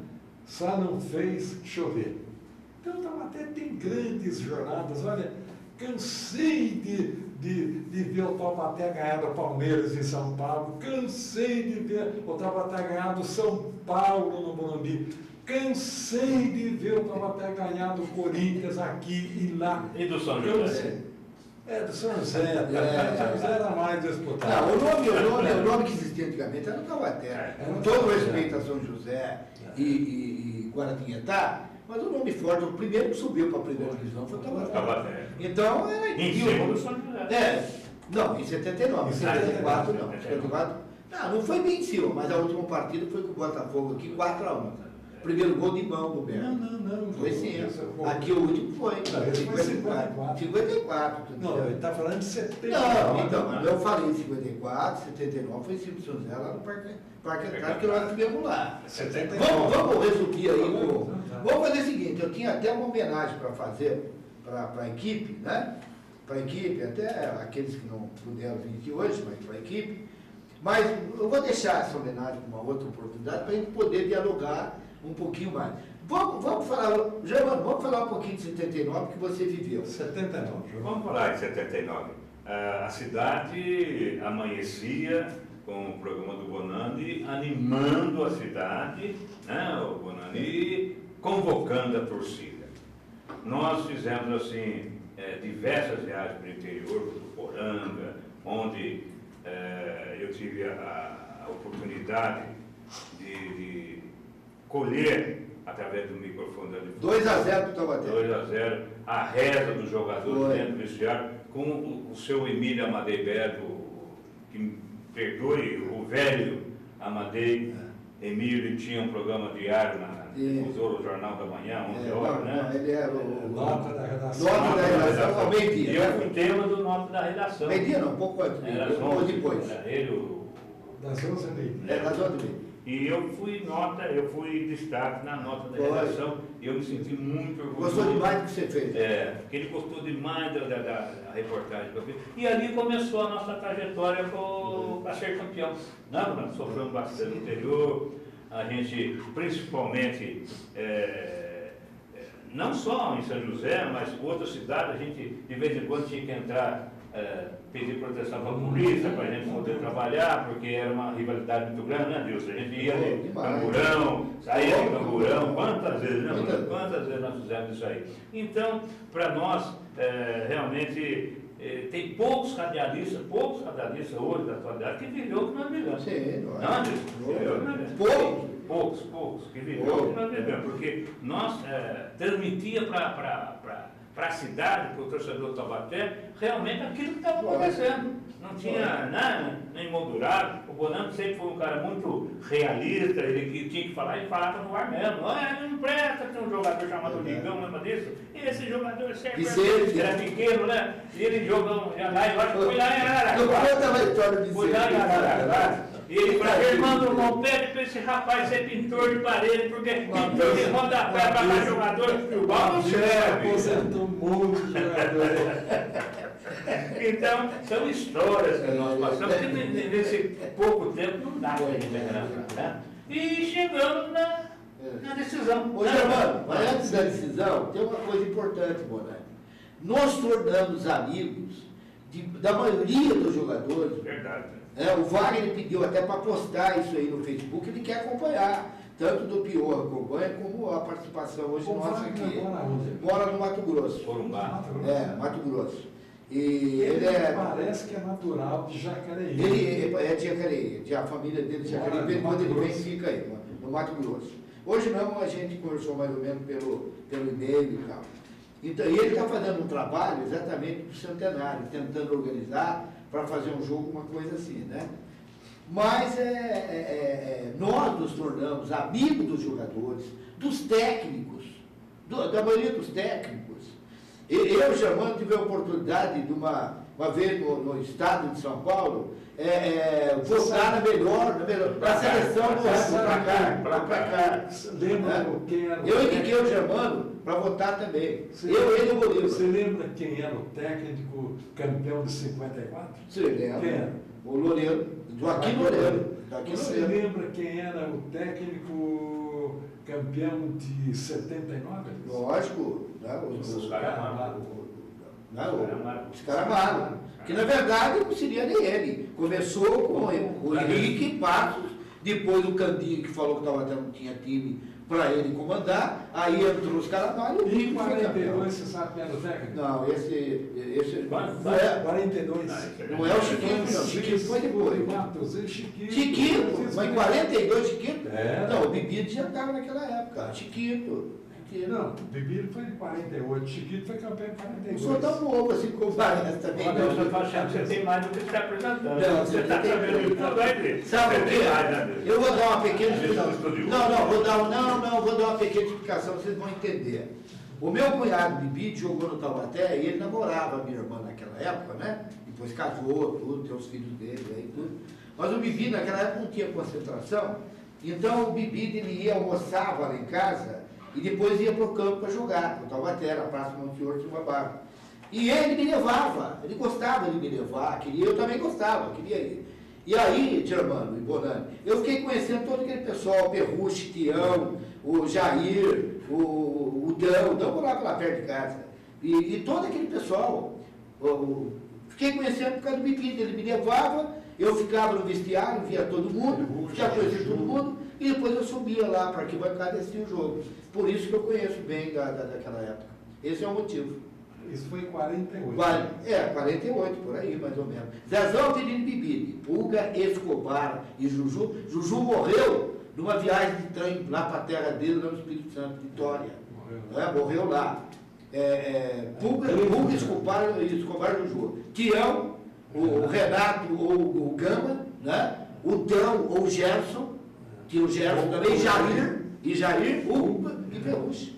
Speaker 9: Só não fez chover. Então, o Taubaté tem grandes jornadas. Olha, cansei de ver o Taubaté ganhar do Palmeiras em São Paulo, cansei de ver o Taubaté ganhar do São Paulo no Morumbi, cansei de ver o Taubaté ganhar do Corinthians aqui e lá.
Speaker 10: E do São José?
Speaker 9: Do São José. O São José era mais disputado.
Speaker 8: Não, o nome que existia antigamente era o Taubaté. Com todo respeito a São José e Guaratinguetá, mas o nome forte, o primeiro que subiu para a primeira divisão foi o Taubaté. Então, era...
Speaker 10: Em cima do São José.
Speaker 8: Não, em 79. Em 74 não. 74, não foi bem em cima, mas a última partida foi com o Botafogo aqui, 4-1. Primeiro gol de mão do Berto.
Speaker 9: Não.
Speaker 8: Foi sim. Aqui o último foi.
Speaker 9: Não, esse foi 54.
Speaker 8: 54.
Speaker 9: Não, ele está falando de 79.
Speaker 8: Não, então, eu falei 54, 79, foi em cima do São José, lá no Parque Antártico, que nós estivemos lá.
Speaker 9: 79.
Speaker 8: Vamos resumir aí. Vamos fazer o seguinte, eu tinha até uma homenagem para fazer para a equipe, né? Para a equipe, até aqueles que não puderam vir aqui hoje, mas para a equipe. Mas eu vou deixar essa homenagem para uma outra oportunidade para a gente poder dialogar um pouquinho mais. Vamos falar, Germano, vamos falar um pouquinho de 79 que você viveu.
Speaker 9: 79,
Speaker 10: Vamos falar de 79. A cidade amanhecia com o programa do Bonani, animando a cidade, né? O Bonani convocando a torcida. Nós fizemos assim diversas viagens para o interior, do Poranga, onde eu tive a oportunidade de colher, através do microfone da difusão,
Speaker 8: 2-0 para o Taubaté.
Speaker 10: 2-0, a reza dos jogadores dentro do vestiário, com o seu Emílio Amadei Berto, que me perdoe, o velho Amadei. Emílio tinha um programa diário na difusora, o Jornal da Manhã, 11 horas, né?
Speaker 8: Ele era o
Speaker 9: Nota da redação.
Speaker 8: Nota da redação ao meio-dia.
Speaker 10: E eu fui tema do Nota da Redação.
Speaker 8: Meio-dia não, pouco antes.
Speaker 10: Era às 11,
Speaker 8: depois.
Speaker 10: Era ele,
Speaker 9: Das 11h30.
Speaker 8: Das 11h30.
Speaker 10: E eu fui destaque na Nota da Redação e eu me senti muito orgulhoso.
Speaker 8: Gostou demais do que você fez?
Speaker 10: Porque ele gostou demais da reportagem que eu fiz. E ali começou a nossa trajetória para ser campeão. Nós sofremos bastante no interior, a gente, principalmente, não só em São José, mas em outras cidades, a gente de vez em quando tinha que entrar, pedir proteção para a polícia, para a gente poder trabalhar, porque era uma rivalidade muito grande, né, Deus? A gente ia de Camburão, saía de Camburão, quantas vezes, né? Quantas vezes nós fizemos isso aí? Então, para nós, realmente, tem poucos radialistas hoje da atualidade que viveu o que nós vivemos.
Speaker 8: Sim,
Speaker 10: não, Deus? Poucos que viveu o que nós vivemos, porque nós transmitia para para a cidade, para o torcedor do Taubaté, realmente aquilo que estava acontecendo. Não tinha nada, nem moldurado. O Bonano sempre foi um cara muito realista, ele que tinha que falar e falava no ar mesmo. Não presta, tem um jogador chamado Ligão, lembra disso? E esse jogador sempre era pequeno, né? E ele jogou lá, eu acho que foi lá em Araraquara. Foi lá em Araraquara. E ele falou, Germano, não pede para esse rapaz ser pintor de parede, porque pintor de rodapé para dar jogador de futebol não serve.
Speaker 9: Aposentou muito jogador.
Speaker 10: Então, são histórias que nós passamos, que nesse pouco tempo não dá para gente lembrar, né? E chegamos na decisão.
Speaker 8: Ô, Germano, mas antes da decisão, tem uma coisa importante, Bonani. Nós tornamos amigos da maioria dos jogadores.
Speaker 10: Verdade.
Speaker 8: O Wagner pediu até para postar isso aí no Facebook, ele quer acompanhar. Tanto do Pior acompanha, como a participação hoje nossa aqui. Mora no Mato Grosso.
Speaker 10: Corumbá.
Speaker 8: Mato Grosso. E
Speaker 9: ele parece que é natural de Jacareí.
Speaker 8: Ele é de Jacareí, a família dele de Jacareí, quando ele vem fica aí, no Mato Grosso. Hoje não, a gente conversou mais ou menos pelo e-mail e tal. Então, e ele está fazendo um trabalho exatamente para o centenário, tentando organizar para fazer um jogo, uma coisa assim, né? Mas nós nos tornamos amigos dos jogadores, dos técnicos, da maioria dos técnicos. Eu, Germano, tive a oportunidade de uma vez no estado de São Paulo, votar na melhor para a seleção do para cá. Eu indiquei o Germano para votar também. Ele e o Bolívar.
Speaker 9: Você lembra quem era o técnico campeão de 54?
Speaker 8: Você lembra?
Speaker 9: Quem era?
Speaker 8: O Loureiro, Joaquim Loureiro.
Speaker 9: Você lembra quem era o técnico campeão de 79?
Speaker 8: Lógico,
Speaker 10: os Caramaro.
Speaker 8: Os Caramaro. Que na verdade não seria nem ele. Começou com o Henrique Passos, depois o Candinho que falou que até não tinha time para ele comandar, aí entrou os Caramaro e o Henrique foi campeão.
Speaker 9: 42, você sabe quem era o técnico?
Speaker 8: Não, esse
Speaker 9: 42.
Speaker 8: Não é o Chiquinho, não. Chiquinho foi depois. Chiquinho, mas em 42 Chiquinho? Não, o Bibido já estava naquela época. Chiquinho.
Speaker 9: Não, o Bibido foi em 48, Chiquinho foi campeão em 42.
Speaker 8: Não sou tão novo assim como parece também.
Speaker 10: Mas eu estou achando que você tem mais do que você está apresentando.
Speaker 8: Não,
Speaker 10: você está sabendo tudo, vai ver.
Speaker 8: Sabe o quê? Eu vou dar uma pequena explicação. Vou dar uma pequena explicação, vocês vão entender. O meu cunhado Bibi jogou no Taubaté e ele namorava a minha irmã naquela época, né? Depois casou, tudo, tem os filhos dele aí, tudo. Mas o Bibi naquela época não tinha concentração, então o Bibi ele ia, almoçava lá em casa e depois ia para o campo para jogar, no Taubaté, na Praça Monsenhor de Barra. E ele me levava, ele gostava de me levar, eu também gostava, queria ir. E aí, Germano e Bonani, eu fiquei conhecendo todo aquele pessoal, o Perruche, Tião, o Jair, o Dão, o Dão morava lá perto de casa. E todo aquele pessoal, fiquei conhecendo por causa do Bibi, ele me levava, eu ficava no vestiário, via todo mundo, já conhecia todo mundo, e depois eu subia lá para arquibancada e assistia o jogo. Por isso que eu conheço bem daquela época. Esse é o motivo.
Speaker 9: Isso foi em 48.
Speaker 8: 48, por aí, mais ou menos. Zezão, Avenida Bibide, Pulga, Escobar e Juju. Juju morreu numa viagem de trem lá para a terra dele, lá no Espírito Santo, Vitória. Morreu lá. Pulga, Escobar e Juju. Tião, o Renato ou o Gama, né? O Dão ou o Gerson, que o Gerson também, Jair, Upa e Perruche.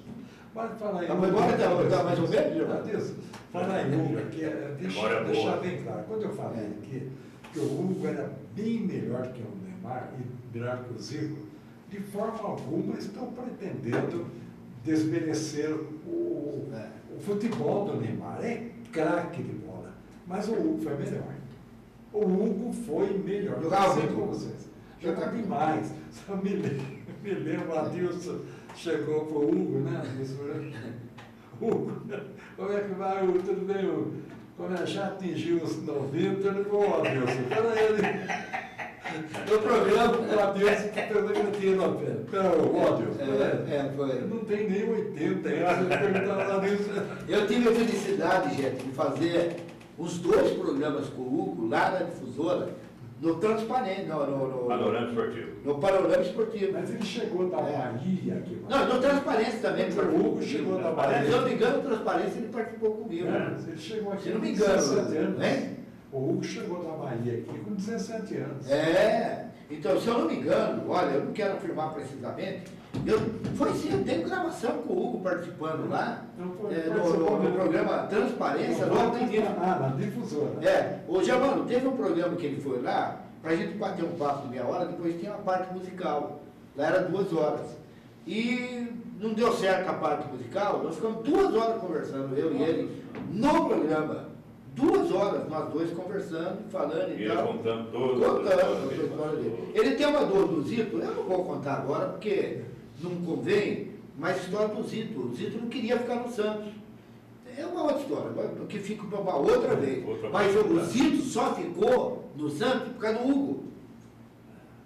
Speaker 9: Pode falar aí.
Speaker 8: Agora está mais ou menos?
Speaker 9: Fala aí, Hugo, deixar bem claro. Quando eu falei aqui que o Hugo era bem melhor que o Neymar e melhor que o Zico, de forma alguma estão pretendendo desmerecer o futebol do Neymar. É craque de bola. Mas o Hugo foi melhor. O Hugo foi melhor.
Speaker 8: Jogava
Speaker 9: com vocês. Jogava demais. Só me lembro, o Adilson chegou para o Hugo, né? Hugo, como é que vai? Tudo bem, Hugo? Quando já atingiu os 90, ele falou, ó, Adilson, para ele. No programa, o Adilson que pensou que não tinha 90. Não, Adilson,
Speaker 8: foi.
Speaker 9: Não tem nem 80.
Speaker 8: Eu tive a felicidade, gente, de fazer os 2 programas com o Hugo lá na difusora, no Transparente, no
Speaker 10: Panorama Esportivo.
Speaker 8: No Panorama Esportivo.
Speaker 9: Mas ele chegou da Bahia aqui.
Speaker 8: Não, no Transparência também.
Speaker 9: O Hugo chegou da Bahia.
Speaker 8: Se eu não me engano, no Transparência ele participou comigo.
Speaker 9: Ele chegou aqui
Speaker 8: se não me
Speaker 9: com
Speaker 8: engano,
Speaker 9: 17 anos.
Speaker 8: né?
Speaker 9: O Hugo chegou da Bahia aqui com 17 anos.
Speaker 8: Então, se eu não me engano, olha, eu não quero afirmar precisamente, foi sim, eu tenho gravação com o Hugo participando lá, no programa Transparência.
Speaker 9: Na difusora.
Speaker 8: Ô Germano, teve um programa que ele foi lá, pra gente bater um papo de meia hora, depois tinha uma parte musical, lá era 2 horas. E não deu certo a parte musical, nós ficamos 2 horas conversando, eu e ele, no programa. 2 horas, nós dois conversando, falando e tal.
Speaker 10: Contando toda a
Speaker 8: história dele. Ele tem uma dor do Zito, eu não vou contar agora, porque não convém, mas a história do Zito. O Zito não queria ficar no Santos. É uma outra história, que fica para uma outra vez. Mas o Zito só ficou no Santos por causa do Hugo.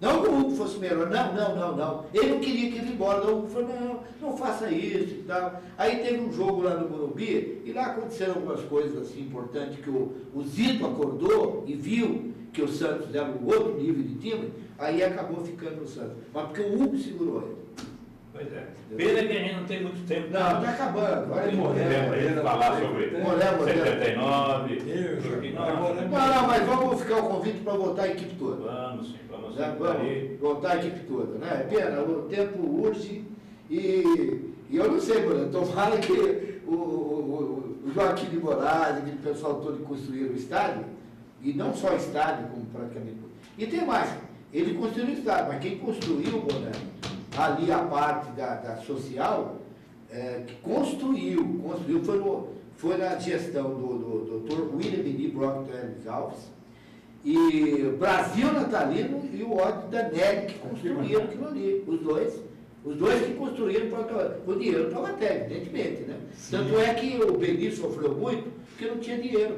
Speaker 8: Não que o Hugo fosse melhor, não. Ele não queria que ele ia embora, o Hugo falou, não faça isso e tal. Aí teve um jogo lá no Morumbi, e lá aconteceram algumas coisas assim importantes, que o Zito acordou e viu que o Santos era um outro nível de time, aí acabou ficando no Santos. Mas porque o Hugo segurou ele.
Speaker 10: Pois é. Pena que a gente não tem muito tempo.
Speaker 8: Não, está acabando. Vai
Speaker 10: morrer. Falar sobre 79.
Speaker 8: Não, mas vamos ficar o convite para voltar a equipe toda.
Speaker 10: Vamos sim, vamos
Speaker 8: voltar a equipe toda, né? É pena, o tempo urge e eu não sei, mano, tomara que o Joaquim de Moraes, aquele pessoal todo que construíram o estádio, e não só o estádio, como praticamente. E tem mais, ele construiu o estádio, mas quem construiu, Bonano, ali a parte da social, que construiu, foi na gestão do Dr. William B. Brock Alves, e Brasil Natalino e o Ódio da Nery, que construíram aquilo ali, os dois que construíram, o dinheiro estava até, evidentemente, né? Sim. Tanto é que o Beni sofreu muito, porque não tinha dinheiro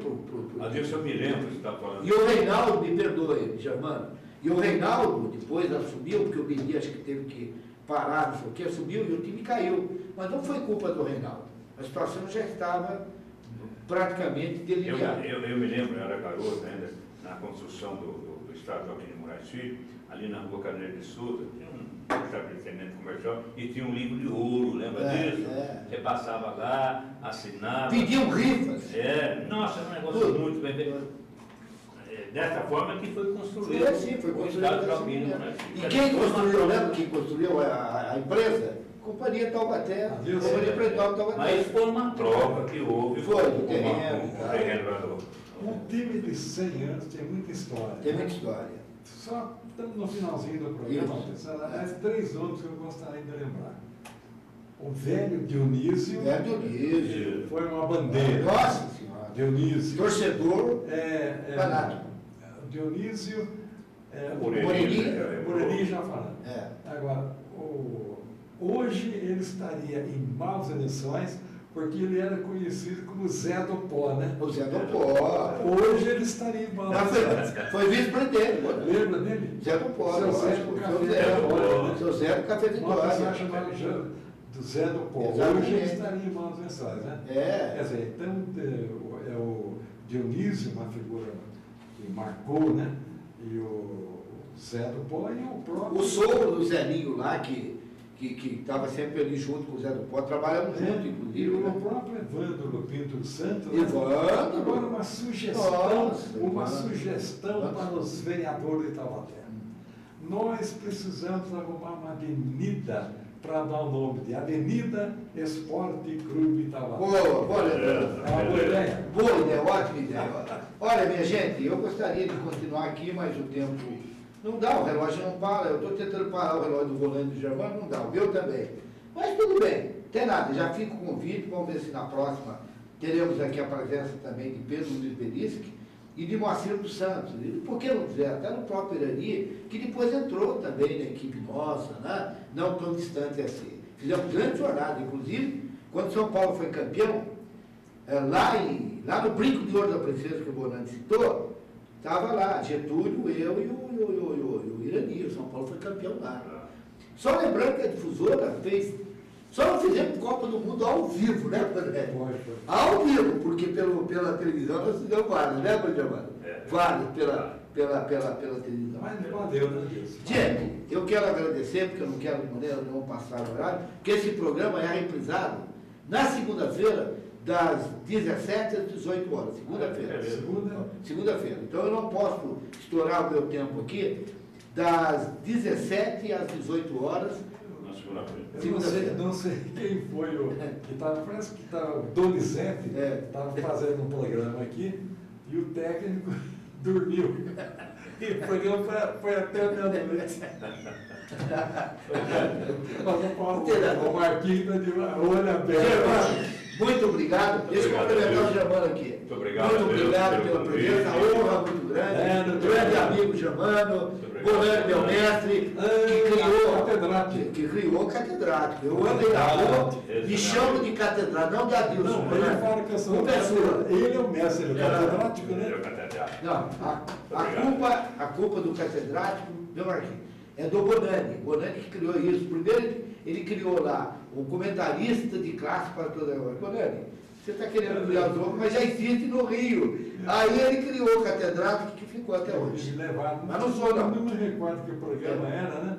Speaker 10: Mas isso eu me lembro que você está falando.
Speaker 8: E o Reinaldo, me perdoe, Germano, e o Reinaldo depois assumiu, porque o Beni acho que teve que parar, não sei o que, assumiu e o time caiu. Mas não foi culpa do Reinaldo. A situação já estava praticamente delineada.
Speaker 10: Eu me lembro, eu era garoto ainda, na construção do Estado Joaquim de Moraes Filho, ali na rua Carneiro de Souza, tinha um estabelecimento comercial e tinha um livro de ouro, lembra disso? Você passava lá, assinava.
Speaker 8: Pediam rifas.
Speaker 10: Nossa, era um negócio muito bem feito. Dessa forma que foi construído.
Speaker 8: Foi construído. E quem construiu, lembra quem construiu a empresa? Companhia Taubaté. Companhia Pretal Taubaté.
Speaker 10: Mas foi uma troca que houve.
Speaker 8: Foi, do terreno.
Speaker 9: Um time de 100 anos tem muita história.
Speaker 8: Tem muita história.
Speaker 9: Só estamos no finalzinho do programa. Há 3 nomes que eu gostaria de lembrar. O velho Dionísio. Foi uma bandeira.
Speaker 8: Nossa Senhora.
Speaker 9: Dionísio.
Speaker 8: Torcedor. Fanático.
Speaker 9: Dionísio.
Speaker 8: Moreninha
Speaker 9: já falando. Agora, hoje ele estaria em maus eleições, porque ele era conhecido como Zé do Pó, né?
Speaker 8: O Zé do Pó.
Speaker 9: Hoje ele estaria em maus eleições.
Speaker 8: Foi vice-presidente.
Speaker 9: Lembra dele?
Speaker 8: Zé do Pó.
Speaker 9: Seu Zé do Café.
Speaker 8: Seu Zé do Café
Speaker 9: Uma pessoa chamada do Zé do Pó. Hoje ele estaria em maus eleições, né? Quer dizer, então é o Dionísio, uma figura que marcou, né? E o Zé do Pó e o próprio...
Speaker 8: O sogro do Zelinho lá, que estava sempre ali junto com o Zé do Pó, trabalhamos junto, inclusive.
Speaker 9: E o próprio Evandro Pinto Santos.
Speaker 8: Evandro.
Speaker 9: Agora uma sugestão para os vereadores de Taubaté. Nós precisamos arrumar uma avenida para dar o nome de Avenida Esporte Clube Taubaté.
Speaker 8: Boa ideia. Boa ideia, ótima ideia. Olha, minha gente, eu gostaria de continuar aqui, mas o tempo não dá, o relógio não para. Eu estou tentando parar o relógio do volante do Germano, não dá, o meu também. Mas tudo bem, tem nada, já fica o convite, vamos ver se na próxima teremos aqui a presença também de Pedro Luiz Belisque e de Moacir dos Santos. E por que não dizer? Até no próprio Irani, que depois entrou também na equipe nossa, né? Não tão distante assim. Fizemos grande jornada, inclusive, quando São Paulo foi campeão, lá no Brinco de Ouro da Princesa, que o Bonani citou, estava lá, Getúlio, eu e o Irani, o São Paulo foi campeão lá. Só lembrando que a difusora fez Só não fizemos Copa do Mundo ao vivo, né, André? Ao vivo, porque pela televisão nós fizemos várias, né, Giovanni? Várias pela televisão.
Speaker 9: Mas não valeu, né?
Speaker 8: Gente, eu quero agradecer, porque eu não quero de maneira nenhuma passar o horário, porque esse programa é reprisado na segunda-feira, das 17 às 18 horas. Segunda-feira. Segunda-feira. Então eu não posso estourar o meu tempo aqui, das 17 às 18 horas.
Speaker 9: Eu não sei quem foi que estava, parece que estava o Donizete, estava fazendo um programa aqui e o técnico dormiu. E o programa foi até meia-noite. O Marquinhos está de olho aberto.
Speaker 8: Muito obrigado. Deixa eu cumprimentar o Germano aqui.
Speaker 10: Muito obrigado.
Speaker 8: Muito obrigado pela presença, a honra muito grande. Grande amigo Germano, Bonani, meu mestre, que criou o catedrático. Eu ando aí na rua, me chamo de catedrático, não de Adilson.
Speaker 9: Não, ele fala que eu sou ele é o mestre, ele é o catedrático, né?
Speaker 8: Não, a culpa do catedrático, meu Marquinhos, é do Bonani. Bonani que criou isso. Primeiro ele criou lá o comentarista de classe para toda a Europa. Bonani, você está querendo criar os outros, mas já existe no Rio. Aí ele criou o catedrático que ficou até hoje. Mas não sou, não.
Speaker 9: Eu não me recordo que o programa era, né?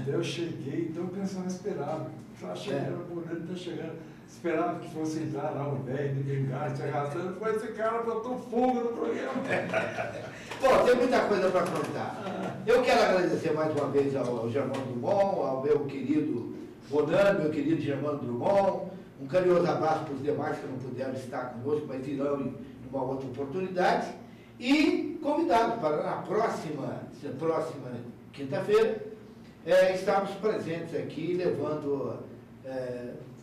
Speaker 9: Eu cheguei, então eu pensava, esperava. Estava chegando, o Bonani está chegando. Esperava que fosse entrar lá um velho, ninguém gasta, arrastando. Mas esse cara botou fogo no programa.
Speaker 8: Bom, tem muita coisa para contar. Eu quero agradecer mais uma vez ao Germano Drummond, ao meu querido Bonani, meu querido Germano Drummond. Um carinhoso abraço para os demais que não puderam estar conosco, mas virão em uma outra oportunidade. E convidados para na próxima quinta-feira, estarmos presentes aqui, levando,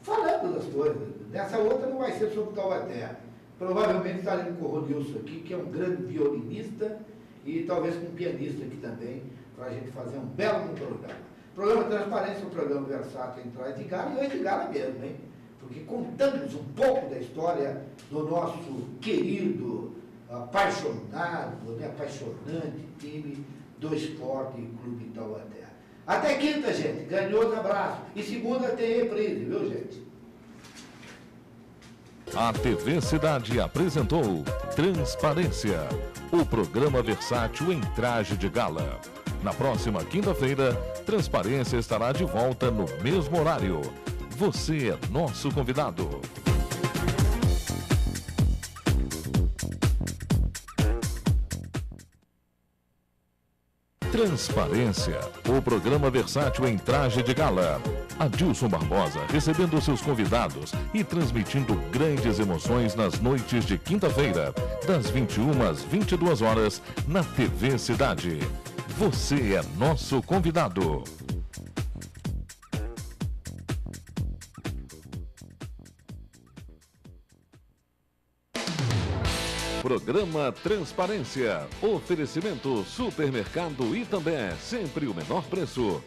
Speaker 8: falando das coisas. Nessa outra não vai ser sobre Taubaté. Provavelmente estaremos com o Ronilson aqui, que é um grande violinista, e talvez com um pianista aqui também, para a gente fazer um belo programa. O programa Transparência é um programa versátil entre a Edgala, e a Edgala mesmo, hein? Porque contamos um pouco da história do nosso querido, apaixonante time do Esporte Clube Taubaté. Até quinta, gente. Grandioso abraço. E segunda tem reprise, viu, gente?
Speaker 5: A TV Cidade apresentou Transparência, o programa versátil em traje de gala. Na próxima quinta-feira, Transparência estará de volta no mesmo horário. Você é nosso convidado. Transparência, o programa versátil em traje de gala. Adilson Barbosa recebendo seus convidados e transmitindo grandes emoções nas noites de quinta-feira, das 21 às 22 horas, na TV Cidade. Você é nosso convidado. Programa Transparência. Oferecimento Supermercado Itambé. Sempre o menor preço.